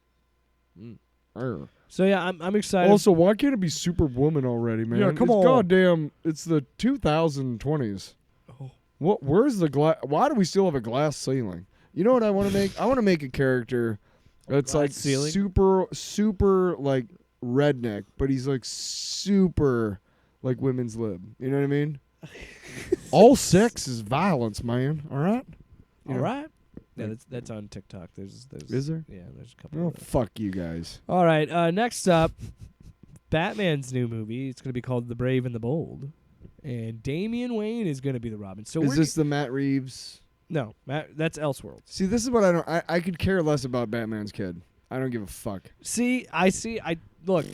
So yeah, I'm excited. Also, why can't it be Superwoman already, man? Yeah, come on. Goddamn, it's the 2020s. Oh. Where's the glass? Why do we still have a glass ceiling? You know what I want to make? I want to make a character that's like ceiling? super like redneck, but he's like super like women's lib. You know what I mean? All sex is violence, man. All right. All right. Yeah, that's on TikTok. There's Is there? Yeah, there's a couple. Oh, fuck you guys. All right. Next up, Batman's new movie. It's going to be called The Brave and the Bold, and Damian Wayne is going to be the Robin. So is this the Matt Reeves? No, that's Elseworlds. See, this is what I don't. I could care less about Batman's kid. I don't give a fuck. See. Look,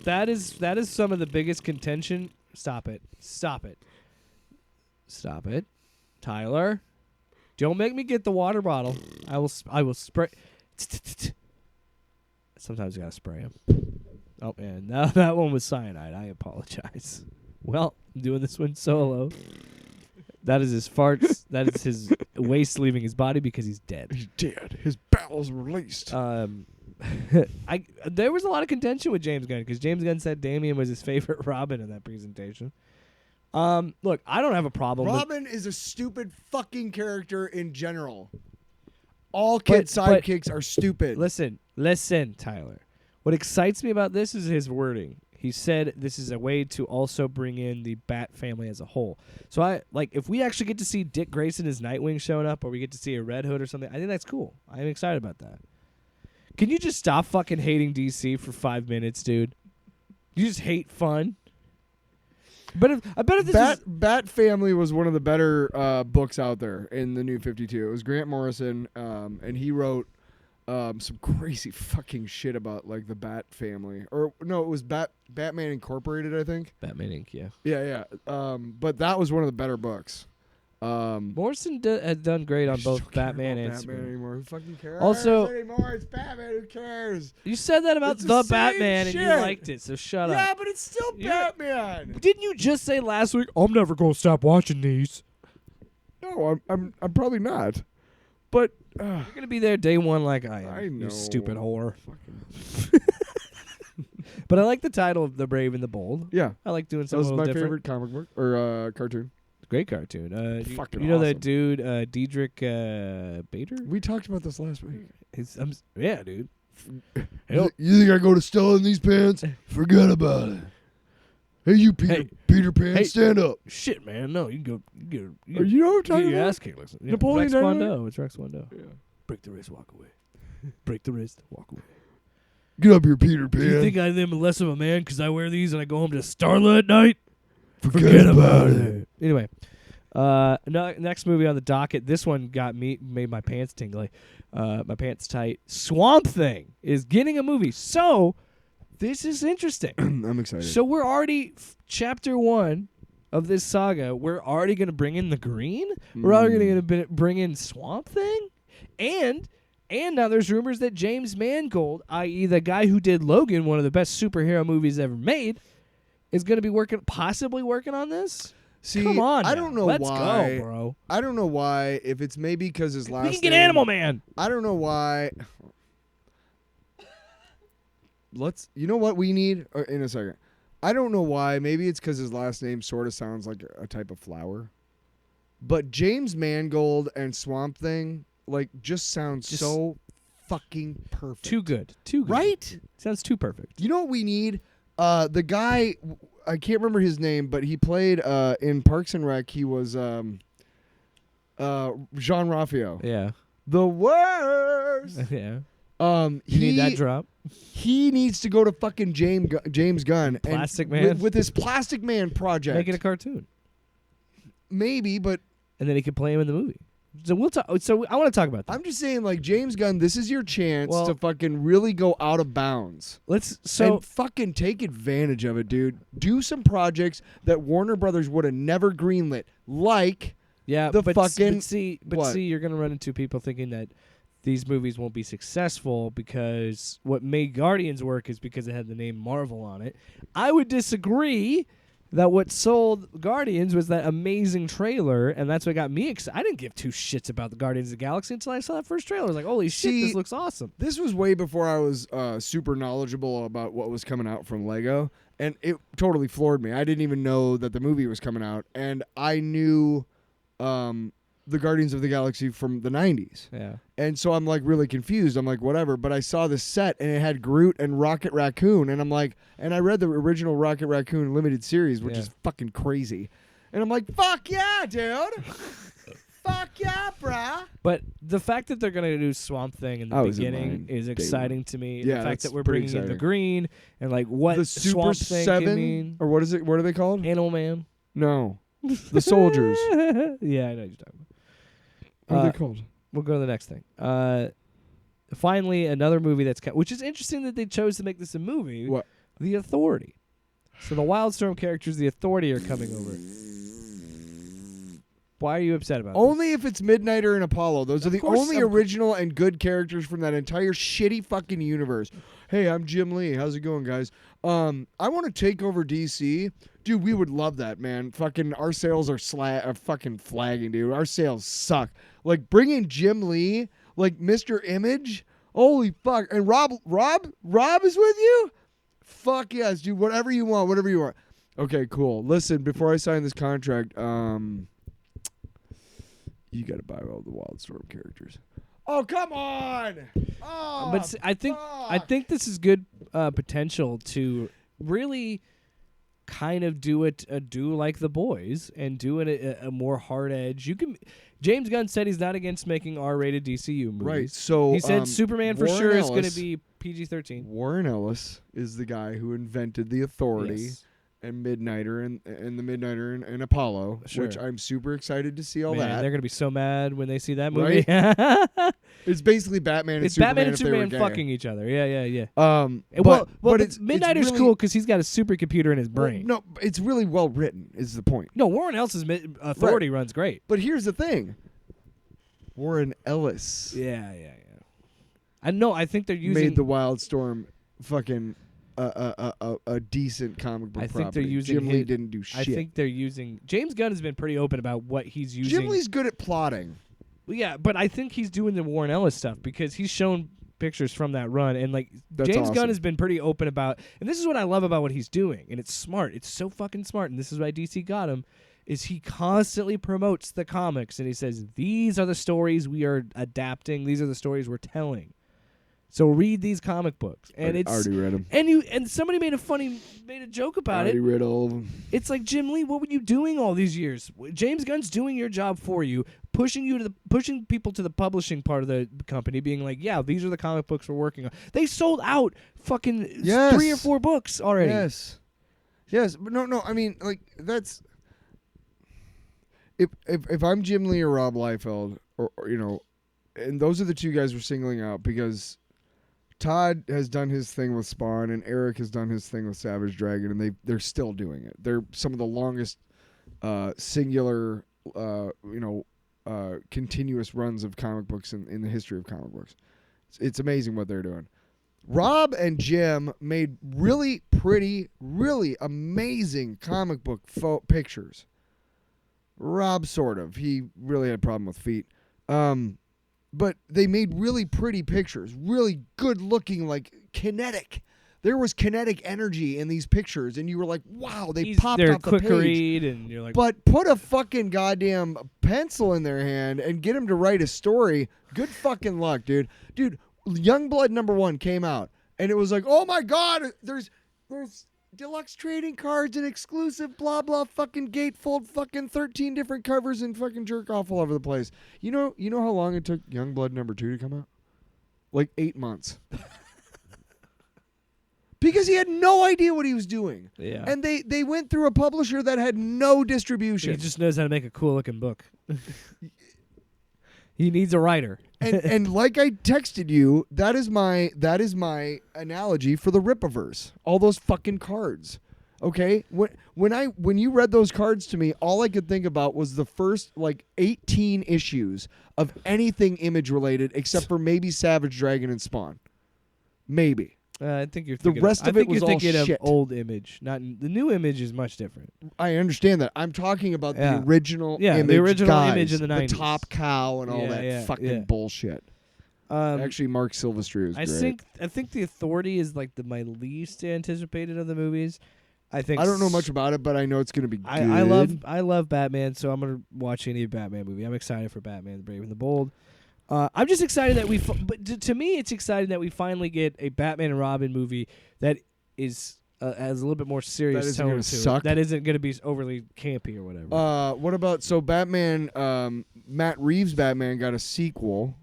that is some of the biggest contention. Stop it, Tyler. Don't make me get the water bottle. I will spray. Sometimes you gotta spray him. Oh man, now that one was cyanide. I apologize. Well, I'm doing this one solo. That is his farts. That is his waste leaving his body because he's dead. He's dead. His bowels released. There was a lot of contention with James Gunn because James Gunn said Damian was his favorite Robin in that presentation. Look, I don't have a problem. Robin is a stupid fucking character in general. All kid sidekicks are stupid. Listen, Tyler. What excites me about this is his wording. He said this is a way to also bring in the Bat family as a whole. So if we actually get to see Dick Grayson as Nightwing showing up, or we get to see a Red Hood or something, I think that's cool. I'm excited about that. Can you just stop fucking hating DC for 5 minutes, dude? You just hate fun. But I bet if this Bat Family was one of the better books out there in the New 52. It was Grant Morrison, and he wrote some crazy fucking shit about like the Bat Family. Or no, it was Batman Incorporated, I think. Batman Inc. Yeah. Yeah. But that was one of the better books. Morrison had done great on both Batman and Batman Superman. anymore. Who fucking cares Also, anymore? It's Batman. Who cares? You said that about It's the same Batman and you shit. liked it, so shut up. Yeah, but it's still Batman. Didn't you just say last week? I'm never gonna stop watching these. No, I'm probably not. But You're gonna be there day one like I am. I know. You stupid whore. But I like the title of The Brave and the Bold. Yeah, I like doing that something was a my little different. favorite comic book or cartoon. Great cartoon. Fucking you know awesome. that dude, Diedrich Bader? We talked about this last week. Yeah, dude. You think I go to Stella in these pants? Forget about it. Hey, you Peter Pan, Hey. stand up. Shit, man. No, you can go. Or you know what I'm talking Get your about? ass kicked. Listen. Yeah. Napoleon Rex Dynamite? Kwando. It's Rex Kwando. Yeah. Break the wrist, walk away. Break the wrist, walk away. Get up here, Peter Pan. Do you think I am less of a man because I wear these and I go home to Starla at night? Forget about it. Anyway, next movie on the docket. This one made my pants tingly, my pants tight. Swamp Thing is getting a movie, so this is interesting. I'm excited. So we're already chapter 1 of this saga. We're already going to bring in the Green. We're already going to bring in Swamp Thing, and now there's rumors that James Mangold, i.e. the guy who did Logan, one of the best superhero movies ever made, is going to be possibly working on this. See, Come on, I now. don't know Let's why. go, bro. I don't know why. If it's maybe because his last We can get name, Animal Man. I don't know why. You know what we need in a second. I don't know why. Maybe it's because his last name sort of sounds like a type of flower. But James Mangold and Swamp Thing just sounds so fucking perfect. Too good. Too good. Right? Sounds too perfect. You know what we need? The guy, I can't remember his name, but he played in Parks and Rec. He was Jean Ralphio. Yeah. The worst. Yeah. You You need that drop. He needs to go to fucking James Gunn. Plastic and Man? with his Plastic Man project. Make it a cartoon. Maybe, but And then he could play him in the movie. So we'll talk. So I want to talk about that. I'm just saying, like, James Gunn, this is your chance Well- to fucking really go out of bounds. So And fucking take advantage of it, dude. Do some projects that Warner Brothers would have never greenlit, like yeah, the but fucking- but what? see, you're gonna run into people thinking that these movies won't be successful because what made Guardians work is because it had the name Marvel on it. I would disagree. That what sold Guardians was that amazing trailer, and that's what got me excited. I didn't give two shits about the Guardians of the Galaxy until I saw that first trailer. I was like, holy shit, See, this looks awesome. This was way before I was super knowledgeable about what was coming out from Lego, and it totally floored me. I didn't even know that the movie was coming out, and I knew the Guardians of the Galaxy from the 90s. Yeah. And so I'm like really confused. I'm like, whatever. But I saw the set and it had Groot and Rocket Raccoon. And I'm like, and I read the original Rocket Raccoon limited series, which Yeah. is fucking crazy. And I'm like, fuck yeah, dude. Fuck yeah, brah. But the fact that they're going to do Swamp Thing in the I was in beginning line is day exciting to me. Yeah, the fact that's that we're pretty bringing in the exciting. green and like what The Super Swamp Thing can 7? mean. Or what is it? What are they called? Animal Man. No. The soldiers. Yeah, I know what you're talking about. What are they called? We'll go to the next thing. Finally, another movie which is interesting that they chose to make this a movie. What? The Authority. So the Wildstorm characters, the Authority, are coming over. Why are you upset about Only if it's Midnighter and Apollo. Those are the course, only of original and good characters from that entire shitty fucking universe. Hey, I'm Jim Lee. How's it going, guys? I want to take over DC. Dude, we would love that, man. Fucking our sales are fucking flagging, dude. Our sales suck. Like, bring in Jim Lee, like Mr. Image. Holy fuck. And Rob is with you? Fuck yes, dude. Whatever you want. Okay, cool. Listen, before I sign this contract, you got to buy all the Wildstorm characters. Oh, come on! Oh, But I think this is good potential to really kind of do like The Boys and do it a more hard edge. James Gunn said he's not against making R-rated DCU movies. Right. So He said Superman for Warren sure is going to Ellis- be PG-13. Warren Ellis is the guy who invented the Authority Yes. and Midnighter and the Midnighter and Apollo, Sure. which I'm super excited to see all Man, that. they're going to be so mad when they see that movie. It's basically Batman and It's Superman. Batman and if they were Superman gay. fucking each other. Yeah. But It's Midnighter's really, cool because he's got a supercomputer in his well, brain. no, it's really well written. Is the point? No, Warren Ellis's Authority runs great. But here's the thing. Warren Ellis Yeah. I know. I think they're using. made the Wildstorm fucking a decent comic book I think property. they're using Jim Lee his- didn't do shit. I think they're using. James Gunn has been pretty open about what he's using. Jim Lee's good at plotting. Well, yeah, but I think he's doing the Warren Ellis stuff because he's shown pictures from that run, and like That's James Gunn awesome. has been pretty open about. And this is what I love about what he's doing, and it's smart. It's so fucking smart, and this is why DC got him. Is he constantly promotes the comics, and he says these are the stories we are adapting. These are the stories we're telling. So read these comic books, and I it's already read them. and somebody made a joke about it. Already read all of them. It's like, Jim Lee, what were you doing all these years? James Gunn's doing your job for you, pushing people to the publishing part of the company, being like, yeah, these are the comic books we're working on. They sold out fucking 3 or 4 books already. Yes, but no. I mean, like that's if I'm Jim Lee or Rob Liefeld, or you know, and those are the two guys we're singling out because Todd has done his thing with Spawn and Eric has done his thing with Savage Dragon, and they're still doing it. They're some of the longest singular, continuous runs of comic books in the history of comic books. It's amazing what they're doing. Rob and Jim made really pretty, really amazing comic book pictures. Rob sort of. He really had a problem with feet. But they made really pretty pictures, really good looking, like kinetic. There was kinetic energy in these pictures, and you were like, wow, they popped They're off the quick page. to read, and you're like, But put a fucking goddamn pencil in their hand and get them to write a story. Good fucking luck, dude. Dude, Youngblood #1 came out, and it was like, oh my God, there's deluxe trading cards and exclusive blah blah fucking gatefold fucking 13 different covers and fucking jerk off all over the place. You know how long it took Youngblood #2 to come out? Like 8 months. Because he had no idea what he was doing. Yeah. And they went through a publisher that had no distribution. He just knows how to make a cool looking book. He needs a writer. and like I texted you, that is my analogy for the Rippaverse. All those fucking cards. Okay? When you read those cards to me, all I could think about was the first 18 issues of anything Image related except for maybe Savage Dragon and Spawn. Maybe. I think you're thinking the rest of it was all shit. Of old Image. Not the new Image is much different. I understand that. I'm talking about the original Image the original guys, Image in the 90s. The Top Cow and all that fucking bullshit. Actually, Mark Silvestri was great. I think the Authority is my least anticipated of the movies. I don't know much about it, but I know it's going to be good. I love Batman, so I'm going to watch any Batman movie. I'm excited for Batman: The Brave and the Bold. I'm just excited that but to me, it's exciting that we finally get a Batman and Robin movie that is has a little bit more serious tone to it. That isn't going to be overly campy or whatever. What about Batman? Matt Reeves' Batman got a sequel.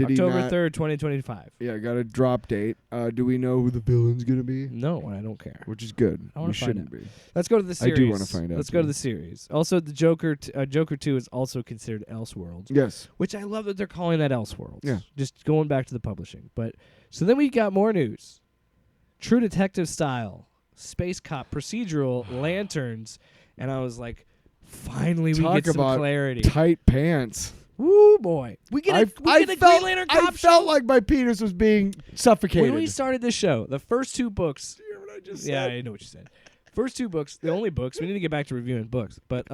October 3rd, 2025. Yeah, got a drop date. Do we know who the villain's going to be? No, I don't care. Which is good. I want to find out. Be. Let's go to the series. I do want to find out. Let's go to the series. Also, the Joker 2 is also considered Elseworlds. Yes. Which I love that they're calling that Elseworlds. Yeah. Just going back to the publishing. But so then we got more news. True Detective style, space cop procedural, lanterns, and I was like, finally we get some clarity. Tight pants. Woo boy. We get a Green Lantern cop show. I felt like my penis was being suffocated. When we started this show, the first 2 books. Do you hear what I just said? Yeah, I know what you said. First 2 books, the only books. We need to get back to reviewing books. But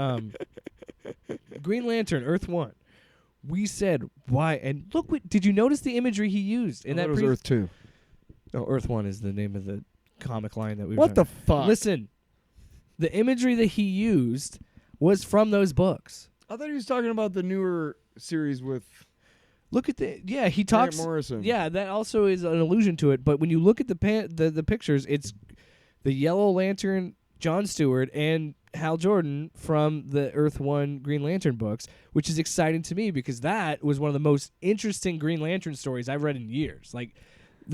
Green Lantern, Earth 1. We said, why? And look, did you notice the imagery he used in that? It was Earth 2. No, Earth 1 is the name of the comic line that we were What the fuck? Listen, the imagery that he used was from those books. I thought he was talking about the newer series with. Look at he talks. Grant Morrison. Yeah, that also is an allusion to it. But when you look at the pictures, it's the Yellow Lantern, Jon Stewart, and Hal Jordan from the Earth 1 Green Lantern books, which is exciting to me because that was one of the most interesting Green Lantern stories I've read in years.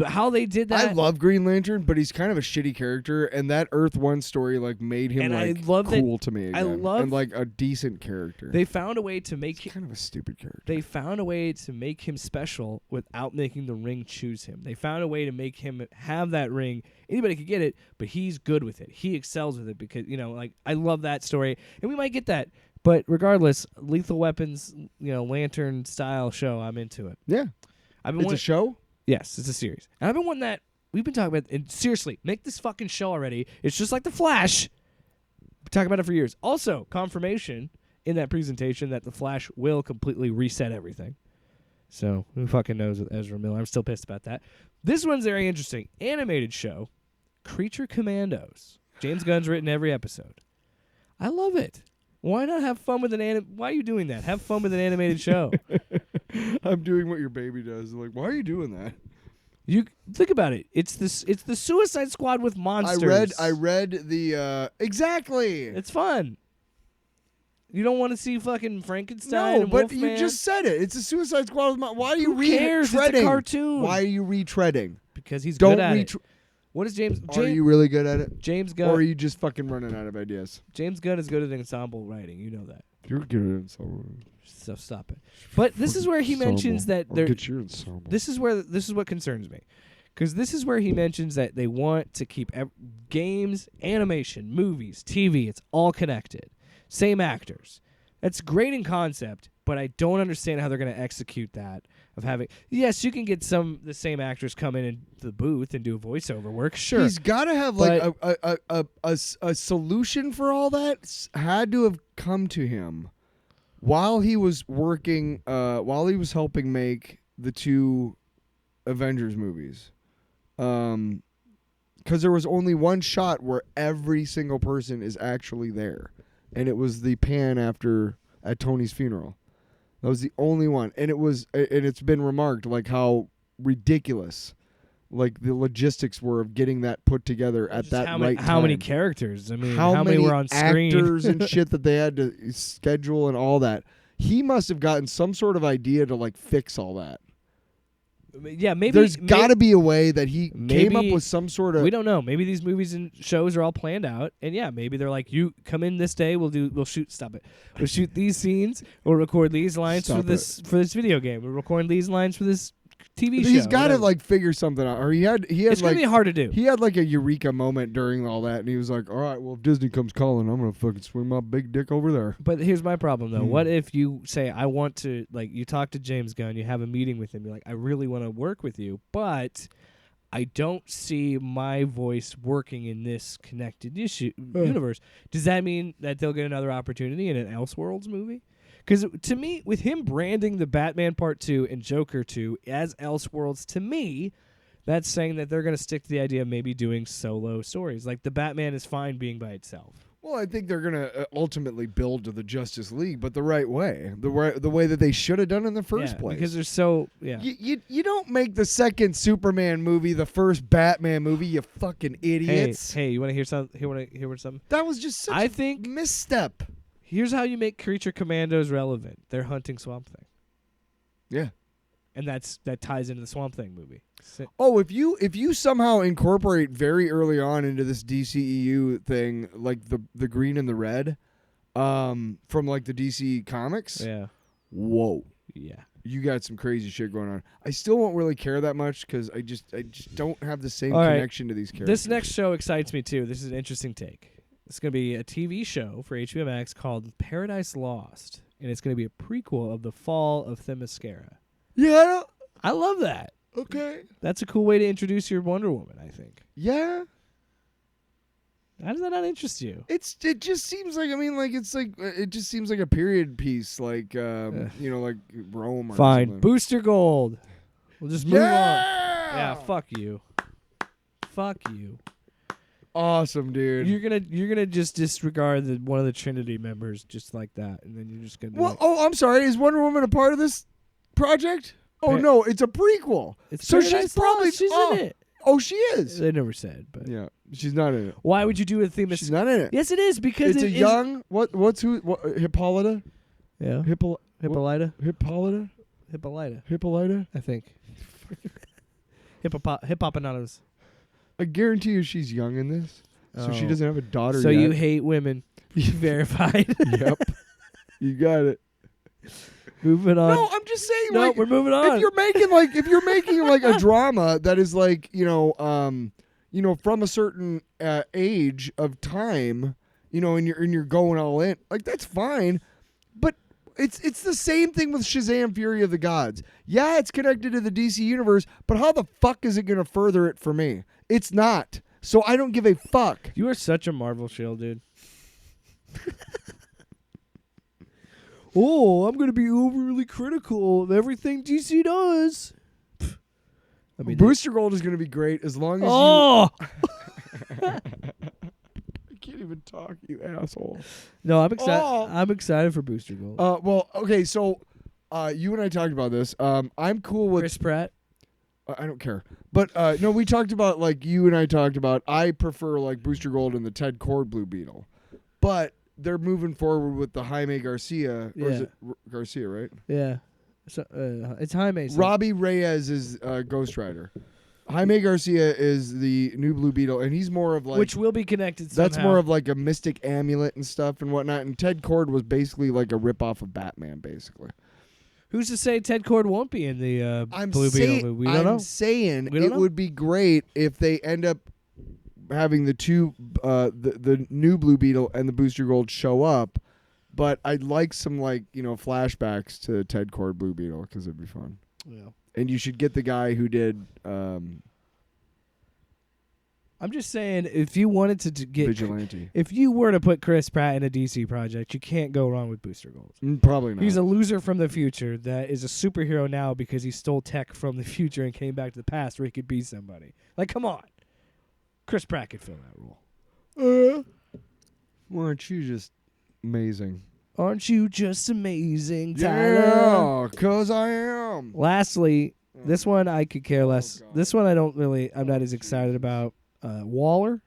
How they did that. I love Green Lantern, but he's kind of a shitty character, and that Earth 1 story made him cool to me again. And a decent character. They found a way to make him kind of a stupid character. They found a way to make him special without making the ring choose him. They found a way to make him have that ring. Anybody could get it, but he's good with it. He excels with it because I love that story, and we might get that. But regardless, Lethal Weapons, Lantern style show, I'm into it. Yeah, it's a show. Yes, it's a series. And I've been wanting that. We've been talking about it. And seriously, make this fucking show already. It's just like The Flash. We've been talking about it for years. Also, confirmation in that presentation that The Flash will completely reset everything. So, who fucking knows with Ezra Miller? I'm still pissed about that. This one's very interesting. Animated show, Creature Commandos. James Gunn's written every episode. I love it. Why not have fun with Why are you doing that? Have fun with an animated show. I'm doing what your baby does. Why are you doing that? You think about it. It's the Suicide Squad with monsters. I read the exactly. It's fun. You don't want to see fucking Frankenstein? No, but Wolfman? you just said it. It's a Suicide Squad with monsters. Why are you Who cares? retreading? It's a cartoon. Why are you retreading? Because he's good at it. What is James? Are you really good at it? James Gunn. Or are you just fucking running out of ideas? James Gunn is good at ensemble writing. You know that. You're good at ensemble. So stop it. But this is where he mentions that there. Get your ensemble. This is what concerns me, because this is where he mentions that they want to keep games, animation, movies, TV. It's all connected. Same actors. That's great in concept, but I don't understand how they're going to execute that. Of having, yes, you can get the same actors come in the booth and do voiceover work. Sure, he's got to have a solution for all that. Had to have come to him while he was working, while he was helping make the 2 Avengers movies. Because there was only one shot where every single person is actually there, and it was the pan at Tony's funeral. That was the only one, and it's been remarked how ridiculous. Like the logistics were of getting that put together at that right time. How many characters? I mean, how many were on screen? Actors and shit that they had to schedule and all that. He must have gotten some sort of idea to like fix all that. Yeah, maybe there's got to be a way that he came up with some sort of. We don't know. Maybe these movies and shows are all planned out, and yeah, maybe they're like, "You come in this day. We'll shoot. Stop it. We'll shoot these scenes. We'll record these lines for this video game. We'll record these lines for this TV show." He's got to like figure something out. Or he had. It's like, gonna be hard to do. He had like a eureka moment during all that, and he was like, "All right, well, if Disney comes calling, I'm gonna fucking swing my big dick over there." But here's my problem though. What if you say, "I want to," like you talk to James Gunn, you have a meeting with him, you're like, "I really want to work with you, but I don't see my voice working in this connected universe." Does that mean that they'll get another opportunity in an Elseworlds movie? Because to me, with him branding the Batman Part 2 and Joker 2 as Elseworlds, to me, that's saying that they're going to stick to the idea of maybe doing solo stories. Like, the Batman is fine being by itself. Well, I think they're going to ultimately build to the Justice League, but the right way. The way that they should have done in the first place. Because they're so, yeah. You don't make the second Superman movie the first Batman movie, you fucking idiots. Hey, you want to hear something? Hear something? That was just such a misstep. Here's how you make Creature Commandos relevant. They're hunting Swamp Thing. Yeah. And that ties into the Swamp Thing movie. Oh, if you somehow incorporate very early on into this DCEU thing, like the green and the red, from like the DC comics. Yeah. Whoa. Yeah. You got some crazy shit going on. I still won't really care that much because I just don't have the same connection to these characters. This next show excites me too. This is an interesting take. It's going to be a TV show for HBO Max called Paradise Lost, and it's going to be a prequel of The Fall of Themyscira. Yeah, I love that. Okay. That's a cool way to introduce your Wonder Woman, I think. Yeah. How does that not interest you? It just seems like it just seems like a period piece, like like Rome or Fine. something. Booster Gold. We'll just move on. Yeah, fuck you. Fuck you. Awesome, dude. You're gonna just disregard one of the Trinity members just like that, and then you're just gonna. I'm sorry. Is Wonder Woman a part of this project? Oh no, it's a prequel. So she's probably she's in it. Oh, she is. They never said, but yeah, she's not in it. Why would you do a theme? She's not in it. Yes, it is because it's a young. What's Hippolyta? Yeah. Hippolyta. I think. Hippopotamus. I guarantee you she's young in this. So she doesn't have a daughter so yet. you hate women. Verified. Yep. You got it. Moving on. No, I'm just saying. No, we're moving on. If you're making like a drama that is like from a certain age of time, and you're going all in, like that's fine. But it's the same thing with Shazam: Fury of the Gods. Yeah, it's connected to the DC universe, but how the fuck is it going to further it for me? It's not. So I don't give a fuck. You are such a Marvel shill, dude. Oh, I'm going to be overly critical of everything DC does. I mean, Booster Gold is going to be great as long as I can't even talk, you asshole. No, I'm excited. I'm excited for Booster Gold. Well, okay, so you and I talked about this. I'm cool with Chris Pratt. I don't care. But no, we talked about you and I talked about I prefer Booster Gold and the Ted Kord Blue Beetle. But they're moving forward with the Jaime Garcia. Or is it Garcia, right? Yeah. So, it's Jaime. So. Robbie Reyes is Ghost Rider. Jaime Garcia is the new Blue Beetle, and he's more of which will be connected somehow. That's more of a mystic amulet and stuff and whatnot. And Ted Kord was basically like a ripoff of Batman, basically. Who's to say Ted Kord won't be in the Blue Beetle? We don't know. I'm saying it would be great if they end up having the two, the new Blue Beetle and the Booster Gold show up, but I'd like some flashbacks to Ted Kord Blue Beetle because it'd be fun. Yeah, and you should get the guy who did. I'm just saying, if you wanted to get Vigilante, if you were to put Chris Pratt in a DC project, you can't go wrong with Booster Gold. Probably not. He's a loser from the future that is a superhero now because he stole tech from the future and came back to the past where he could be somebody. Come on. Chris Pratt could fill that role. Aren't you just amazing? Aren't you just amazing, Tyler? Yeah, 'cause I am. Lastly, This one I could care less. God. This one I'm not as excited about. Waller?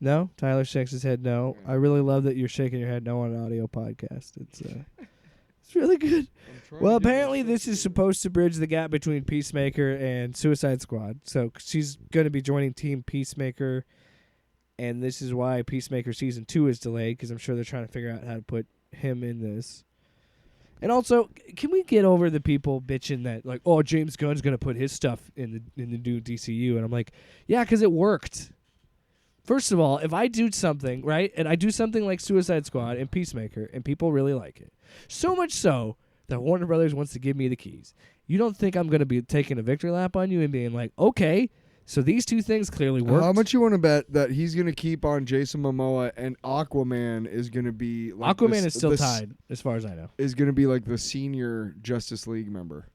No? Tyler shakes his head no. Yeah. I really love that you're shaking your head no on an audio podcast. It's it's really good. Well, apparently this is supposed to bridge the gap between Peacemaker and Suicide Squad. So she's going to be joining Team Peacemaker, and this is why Peacemaker Season 2 is delayed, because I'm sure they're trying to figure out how to put him in this. And also, can we get over the people bitching that, like, oh, James Gunn's going to put his stuff in the new DCU? And I'm like, yeah, because it worked. First of all, if I do something, right, and I do something like Suicide Squad and Peacemaker, and people really like it, so much so that Warner Brothers wants to give me the keys, you don't think I'm going to be taking a victory lap on you and being like, okay, so these two things clearly work. How much you want to bet that he's going to keep on Jason Momoa and Aquaman is going to be like Aquaman is still tied, as far as I know. Is going to be like the senior Justice League member.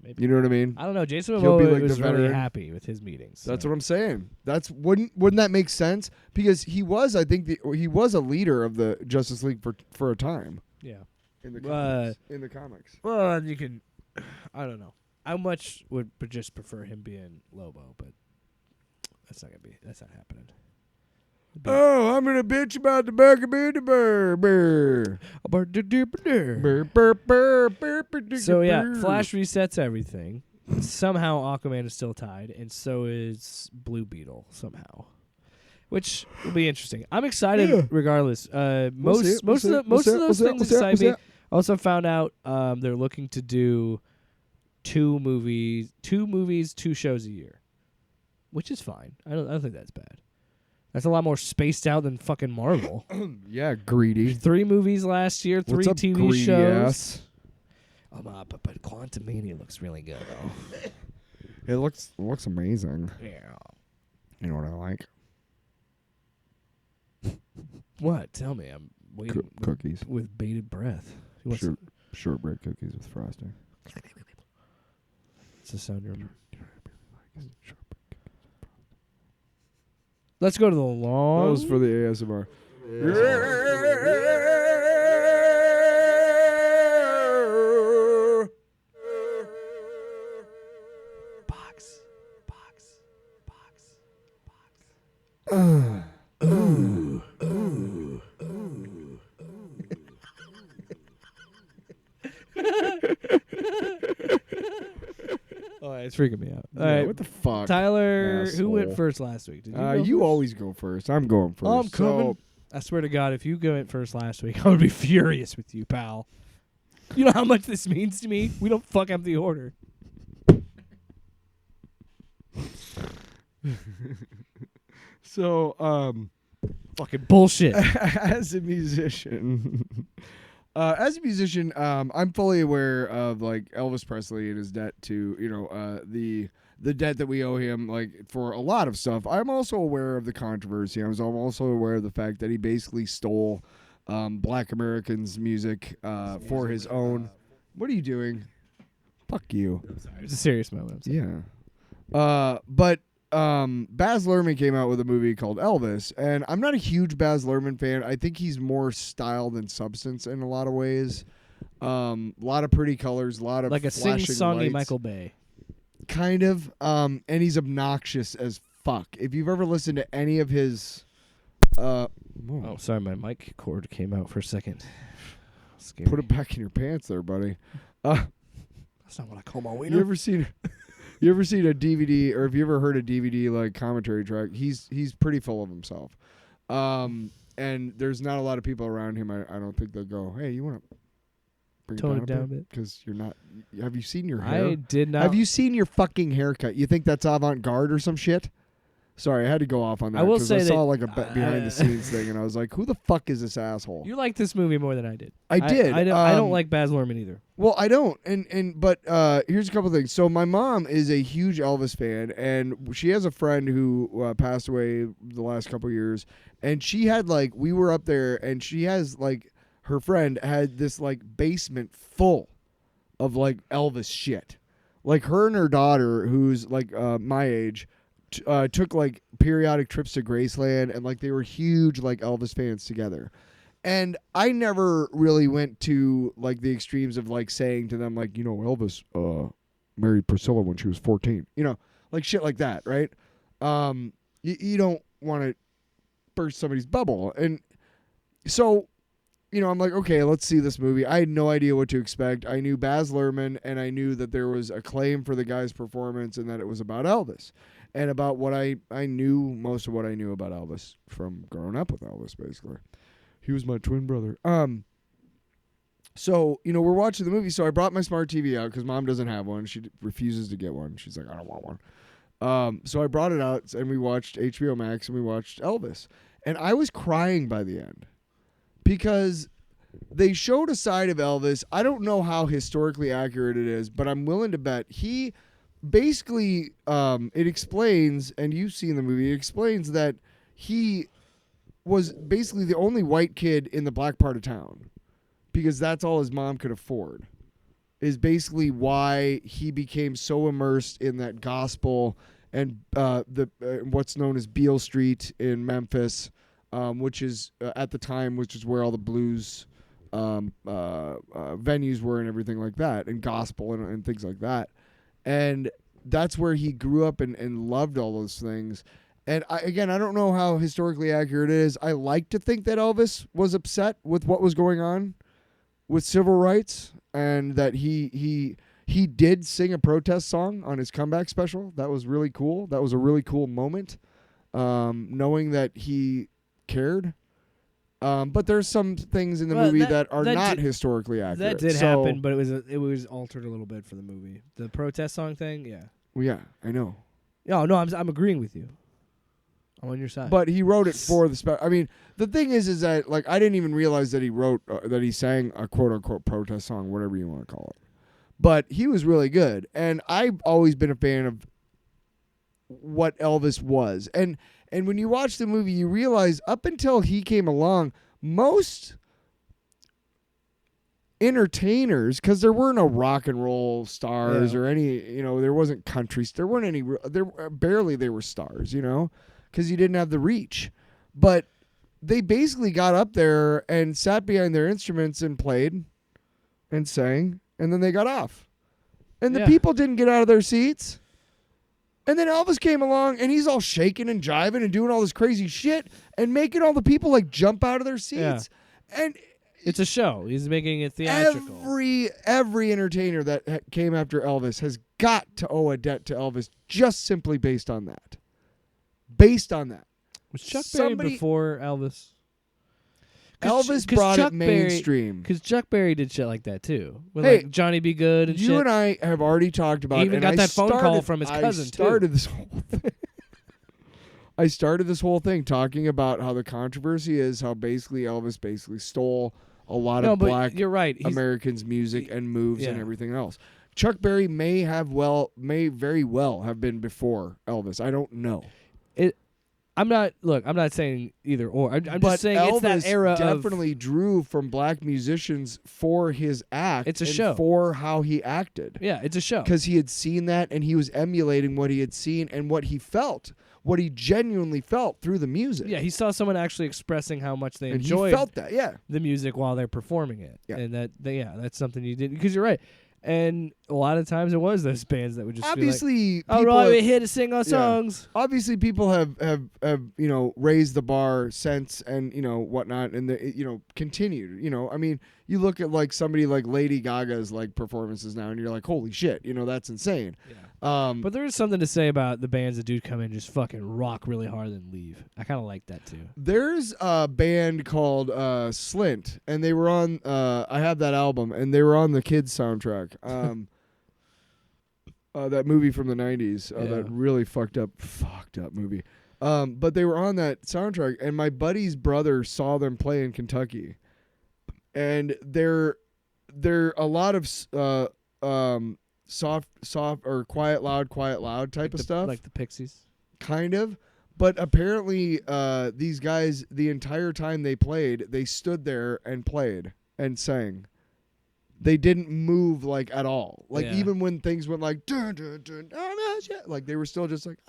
Maybe. You know what I mean? I don't know. Jason He'll be Momoa like was the really veteran. happy with his meetings. That's so. what I'm saying. Wouldn't that make sense? Because he was, I think, he was a leader of the Justice League for a time. Yeah. In the comics. Well, you can. I don't know. I much would just prefer him being Lobo, but that's not happening. Oh, I'm gonna bitch about the burger burr. So yeah, Flash resets everything. Somehow Aquaman is still tied, and so is Blue Beetle somehow, which will be interesting. I'm excited regardless. Most of those things excite me. Also found out they're looking to do two movies, 2 shows a year, which is fine. I don't think that's bad. That's a lot more spaced out than fucking Marvel. Yeah, greedy. 3 movies last year, 3 What's up, TV greedy shows. ass? But Quantumania looks really good though. It looks amazing. Yeah. You know what I like? What? Tell me. I'm waiting Cookies. with bated breath. Who wants to- Shortbread cookies with frosting. It's the sound you're. Let's go to the long. That was for the ASMR. Box. Oh, it's freaking me out. All right, What the fuck? Tyler, who went Asshole. first last week? Did you? Go You first? always go first. I'm going first. I'm coming. So, I swear to God, if you went first last week, I would be furious with you, pal. You know how much this means to me? We don't fuck up the order. Fucking bullshit. as a musician, I'm fully aware of like Elvis Presley and his debt to the debt that we owe him, like for a lot of stuff. I'm also aware of the controversy. I'm also aware of the fact that he basically stole Black Americans' music for his own. What are you doing? Fuck you. I'm sorry. It's a serious moment. I'm sorry. Yeah. But Baz Luhrmann came out with a movie called Elvis, and I'm not a huge Baz Luhrmann fan. I think he's more style than substance in a lot of ways. A lot of pretty colors, a lot of Like a flashing sing-songy lights. Michael Bay. Kind of. And he's obnoxious as fuck. If you've ever listened to any of his... Oh, sorry, my mic cord came out for a second. Scary. Put it back in your pants there, buddy. That's not what I call my You wiener. ever seen a DVD, or have you ever heard a DVD like commentary track? He's pretty full of himself, and there's not a lot of people around him. I don't think they'll go, hey, you want to bring Tone it down a bit? bit. Because you're not. Have you seen your hair? I did not. Have you seen your fucking haircut? You think that's avant-garde or some shit? Sorry, I had to go off on that. I will 'cause say I saw that, like a behind-the-scenes thing, and I was like, who the fuck is this asshole? You like this movie more than I did. I did. I don't like Baz Luhrmann either. Well, I don't, but here's a couple things. So my mom is a huge Elvis fan, and she has a friend who passed away the last couple years, and she had we were up there, and she has her friend had this basement full of Elvis shit. Like her and her daughter, who's my age, took periodic trips to Graceland, and they were huge Elvis fans together. And I never really went to like the extremes of like saying to them like, Elvis married Priscilla when she was 14. Like shit like that, right? You don't want to burst somebody's bubble. And so, I'm like, okay, let's see this movie. I had no idea what to expect. I knew Baz Luhrmann, and I knew that there was acclaim for the guy's performance and that it was about Elvis. And about what I knew, most of what I knew about Elvis from growing up with Elvis, basically. He was my twin brother. So, we're watching the movie. So I brought my smart TV out because Mom doesn't have one. She refuses to get one. She's like, I don't want one. So I brought it out, and we watched HBO Max, and we watched Elvis. And I was crying by the end because they showed a side of Elvis. I don't know how historically accurate it is, but I'm willing to bet he basically, it explains, and you've seen the movie, it explains that he was basically the only white kid in the black part of town because that's all his mom could afford, is basically why he became so immersed in that gospel and what's known as Beale Street in Memphis, which is at the time, which is where all the blues venues were and everything like that, and gospel and things like that. And that's where he grew up and loved all those things. And I don't know how historically accurate it is. I like to think that Elvis was upset with what was going on with civil rights, and that he did sing a protest song on his comeback special. That was really cool. That was a really cool moment, knowing that he cared. But there's some things in the movie that are not historically accurate. That did happen, but it was altered a little bit for the movie. The protest song thing, yeah. Well, yeah, I know. No, I'm agreeing with you. I'm on your side. But he wrote it for the special. I mean, the thing is that like I didn't even realize that he wrote that he sang a quote unquote protest song, whatever you want to call it. But he was really good, and I've always been a fan of what Elvis was. And when you watch the movie, you realize up until he came along, most entertainers, because there were no rock and roll stars or any, there wasn't country, there weren't any, barely they were stars, because you didn't have the reach. But they basically got up there and sat behind their instruments and played and sang, and then they got off. And the people didn't get out of their seats. And then Elvis came along, and he's all shaking and jiving and doing all this crazy shit and making all the people like jump out of their seats. Yeah. And it's a show. He's making it theatrical. Every entertainer that came after Elvis has got to owe a debt to Elvis just simply based on that. Was Chuck Berry before Elvis? Elvis brought it mainstream. Because Chuck Berry did shit like that too. With like Johnny Be Good and shit. You and I have already talked about it. He even got that phone call from his cousin too. I started this whole thing talking about how the controversy is how basically Elvis basically stole a lot of black Americans' music and moves and everything else. Chuck Berry may very well have been before Elvis. I don't know. I'm not saying either or. I'm just saying Elvis it's that era definitely drew from black musicians for his act. It's a show. For how he acted. Yeah, it's a show. Because he had seen that, and he was emulating what he had seen and what he felt, what he genuinely felt through the music. Yeah, he saw someone actually expressing how much they enjoyed he felt that, the music while they're performing it. Yeah. And that's something you did. Because you're right. And a lot of times it was those bands that would just obviously be like, we're here to sing our songs. Obviously people have raised the bar since and whatnot, and continued. I mean, you look at like somebody like Lady Gaga's like performances now, and you're like, holy shit, that's insane. Yeah. But there is something to say about the bands that do come in and just fucking rock really hard and leave. I kind of like that too. There's a band called Slint, and they were on. I have that album, and they were on the Kids soundtrack. That movie from the 90s, that really fucked up movie. But they were on that soundtrack, and my buddy's brother saw them play in Kentucky, and they're a lot of soft or quiet loud type of stuff, like the Pixies, kind of. But apparently, these guys, the entire time they played, they stood there and played and sang. They didn't move like at all. Like even when things went like dun, dun, dun, like they were still just like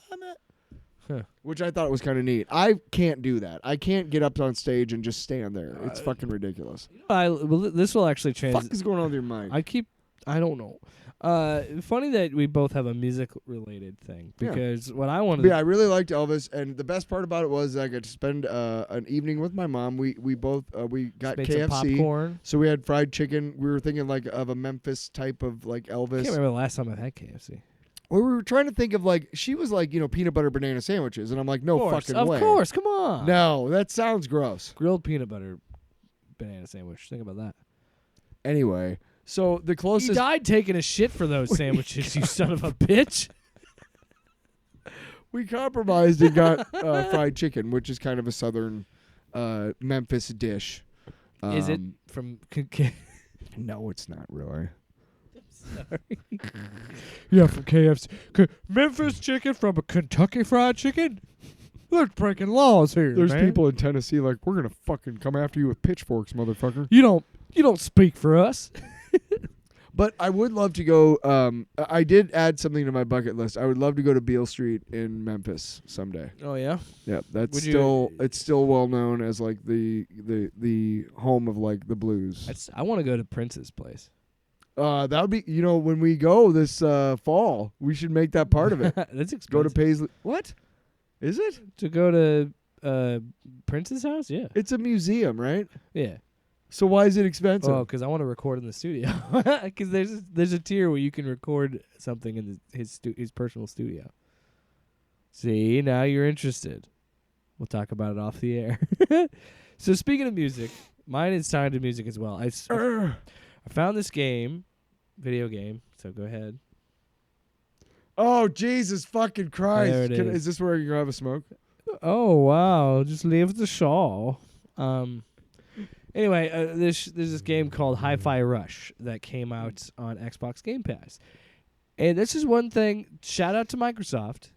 Huh. which I thought was kind of neat. I can't do that. I can't get up on stage and just stand there. It's fucking ridiculous. This will actually What the fuck is going on with your mic? I don't know. Funny that we both have a music-related thing because what I wanted. Yeah, I really liked Elvis, and the best part about it was I got to spend an evening with my mom. We both we got made KFC, some popcorn. so we had fried chicken. We were thinking like of a Memphis type of like Elvis. I can't remember the last time I had KFC. Well, we were trying to think of like she was like peanut butter banana sandwiches, and I'm like, no fucking way. Of course, come on. No, that sounds gross. Grilled peanut butter banana sandwich. Think about that. Anyway. So the closest You died taking a shit for those sandwiches, you son of a bitch. we compromised and got fried chicken, which is kind of a southern Memphis dish. Is it from? No, it's not really. Sorry. Yeah, from KFC. Memphis chicken from a Kentucky Fried Chicken. They're breaking laws here. There's man. people in Tennessee like we're gonna fucking come after you with pitchforks, motherfucker. You don't speak for us. But I would love to go. I did add something to my bucket list. I would love to go to Beale Street in Memphis someday. Oh yeah. Yeah, that's Would it's still well known as like the home of like the blues. I want to go to Prince's place. That would be when we go this fall, we should make that part of it. That's expensive. Go to Paisley. What? Is it? To go to Prince's house? Yeah. It's a museum, right? Yeah. So why is it expensive? Oh, because I want to record in the studio. Because there's a tier where you can record something in his personal studio. See, now you're interested. We'll talk about it off the air. So speaking of music, mine is tied to music as well. I found this video game. So go ahead. Oh, Jesus fucking Christ. There it is. Is this where you're going to have a smoke? Oh, wow. Just leave the shawl. Anyway, there's this game called Hi-Fi Rush that came out on Xbox Game Pass. And this is one thing, shout out to Microsoft.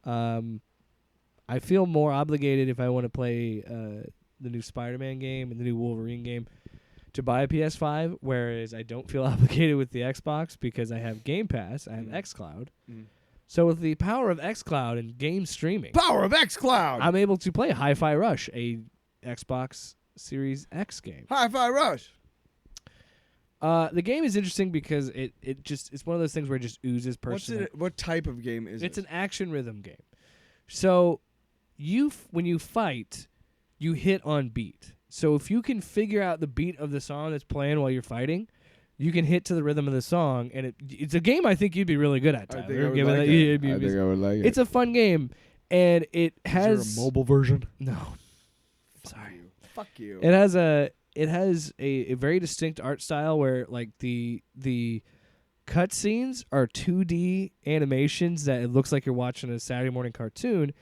I feel more obligated if I want to play the new Spider-Man game and the new Wolverine game to buy a PS5, whereas I don't feel obligated with the Xbox because I have Game Pass, I have xCloud. So with the power of xCloud and game streaming, Power of xCloud! I'm able to play Hi-Fi Rush, a Xbox Series X game. Hi-Fi Rush! The game is interesting because it's one of those things where it just oozes personality. What type of game is it? It's an action rhythm game. So when you fight, you hit on beat. So if you can figure out the beat of the song that's playing while you're fighting, you can hit to the rhythm of the song, and it's a game I think you'd be really good at, Tyler. I think I would like it. It's a fun game, and it has... Is there a mobile version? No. Sorry. Fuck you. It has a very distinct art style where like the cutscenes are 2D animations that it looks like you're watching a Saturday morning cartoon,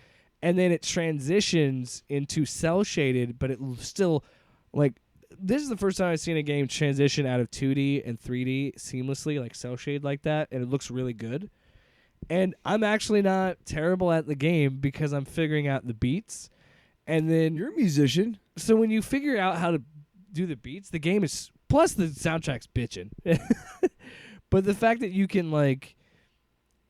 and then it transitions into cell shaded, but it still like this is the first time I've seen a game transition out of 2D and 3D seamlessly, like cell shade like that, and it looks really good. And I'm actually not terrible at the game because I'm figuring out the beats. And then You're a musician. So when you figure out how to do the beats, the game is plus the soundtrack's bitching. But the fact that you can like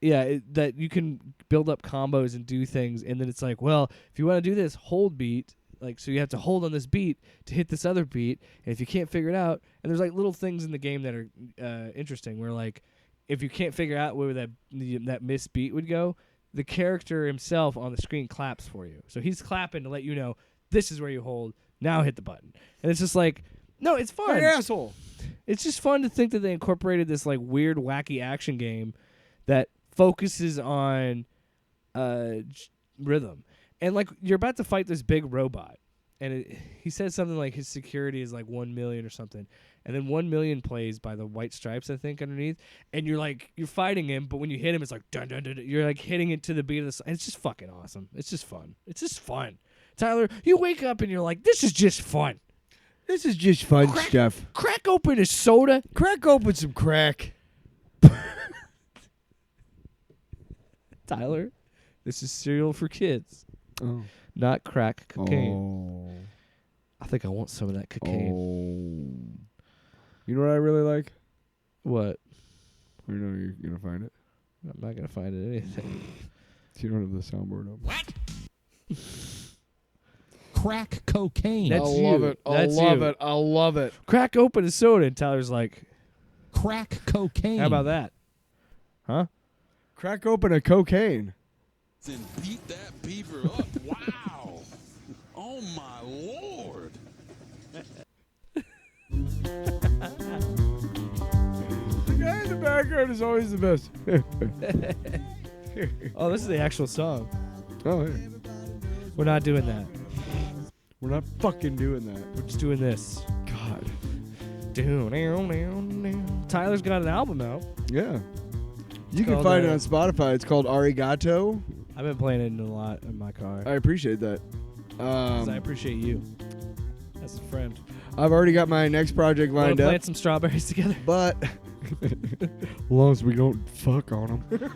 that you can build up combos and do things, and then it's like, well, if you want to do this, hold beat. Like, so you have to hold on this beat to hit this other beat, and if you can't figure it out, and there's like little things in the game that are interesting, where like if you can't figure out where that missed beat would go, the character himself on the screen claps for you. So he's clapping to let you know this is where you hold. Now hit the button, and it's just like, no, it's fun. You're an asshole. It's just fun to think that they incorporated this like weird, wacky action game that focuses on rhythm. And like you're about to fight this big robot, and he says something like his security is like 1 million or something, and then 1 million plays by the white stripes I think underneath, and you're fighting him, but when you hit him, it's like dun dun dun. Dun. You're like hitting it to the beat of the song. It's just fucking awesome. It's just fun. It's just fun. Tyler, you wake up and you're like, this is just fun. This is just fun stuff. Crack open a soda. Crack open some crack. Tyler, this is cereal for kids. Oh. Not crack cocaine. Oh. I think I want some of that cocaine. Oh. You know what I really like? What? You know you're going to find it. I'm not going to find it anything. You don't have the soundboard up. What? Crack cocaine. That's I love you. it. I That's love you. it. I love it. Crack open a soda, and Tyler's like, Crack cocaine. how about that? Huh? Crack open a cocaine. And beat that beaver up. Wow. Oh, my Lord. The guy in the background is always the best. Oh, this is the actual song. Oh, yeah. We're not doing that. We're not fucking doing that. We're just doing this. God. Tyler's got an album out. Yeah. You can called, find it on Spotify. It's called Arigato. I've been playing it a lot in my car. I appreciate that. 'Cause I appreciate you as a friend. I've already got my next project Want lined to up. plant some strawberries together? But as long as we don't fuck on them.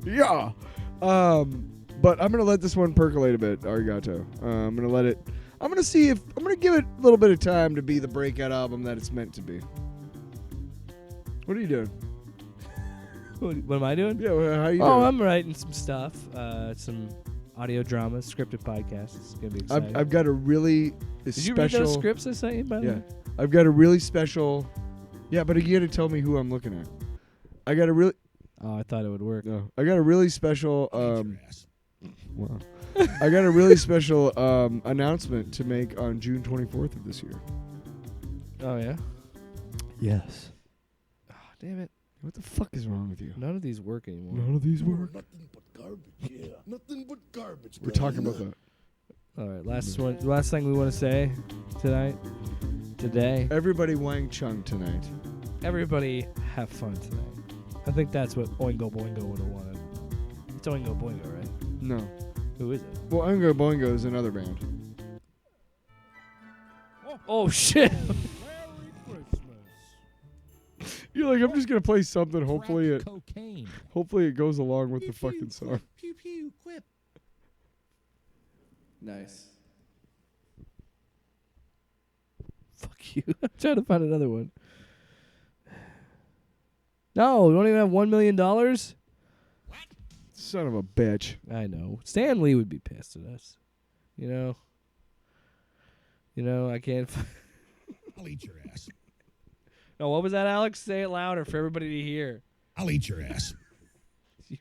Yeah. But I'm gonna let this one percolate a bit, Arigato. I'm gonna let it. I'm gonna see if I'm gonna give it a little bit of time to be the breakout album that it's meant to be. What are you doing? What am I doing? Yeah, well, how you Oh, doing? I'm writing some stuff. Some audio dramas, scripted podcasts. It's gonna be exciting. I've got a really Did special. you read those scripts I sent you? By the Yeah, way? I've got a really special. Yeah, but you got to tell me who I'm looking at. I got a really. Oh, I thought it would work. No, I got a really special. Wow. I got a really special announcement to make on June 24th of this year. Oh yeah. Yes. Oh, damn it! What the fuck is wrong with you? None of these work anymore. None of these work. Nothing but garbage, yeah. Nothing but garbage. We're talking about that. All right, last thing we want to say today. Everybody Wang Chung tonight. Everybody have fun tonight. I think that's what Oingo Boingo would have wanted. It's Oingo Boingo, right? No. Who is it? Well, Oingo Boingo is another band. Oh shit! You're like, I'm just gonna play something. Hopefully Crack cocaine. it goes along with the fucking song. Pew pew quip. Nice. Fuck you. I'm trying to find another one. No, we don't even have $1 million. Son of a bitch. I know. Stan Lee would be pissed at us. You know, I can't. I'll eat your ass. No, what was that, Alex? Say it louder for everybody to hear. I'll eat your ass. You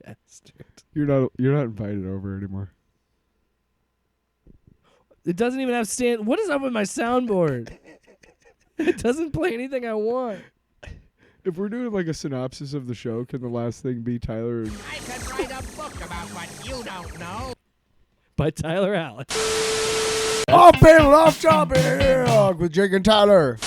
bastard. You're not invited over anymore. It doesn't even have Stan. What is up with my soundboard? It doesn't play anything I want. If we're doing like a synopsis of the show, can the last thing be Tyler? I could write a book about what you don't know. By Tyler Allen. Up and off topic with Jake and Tyler.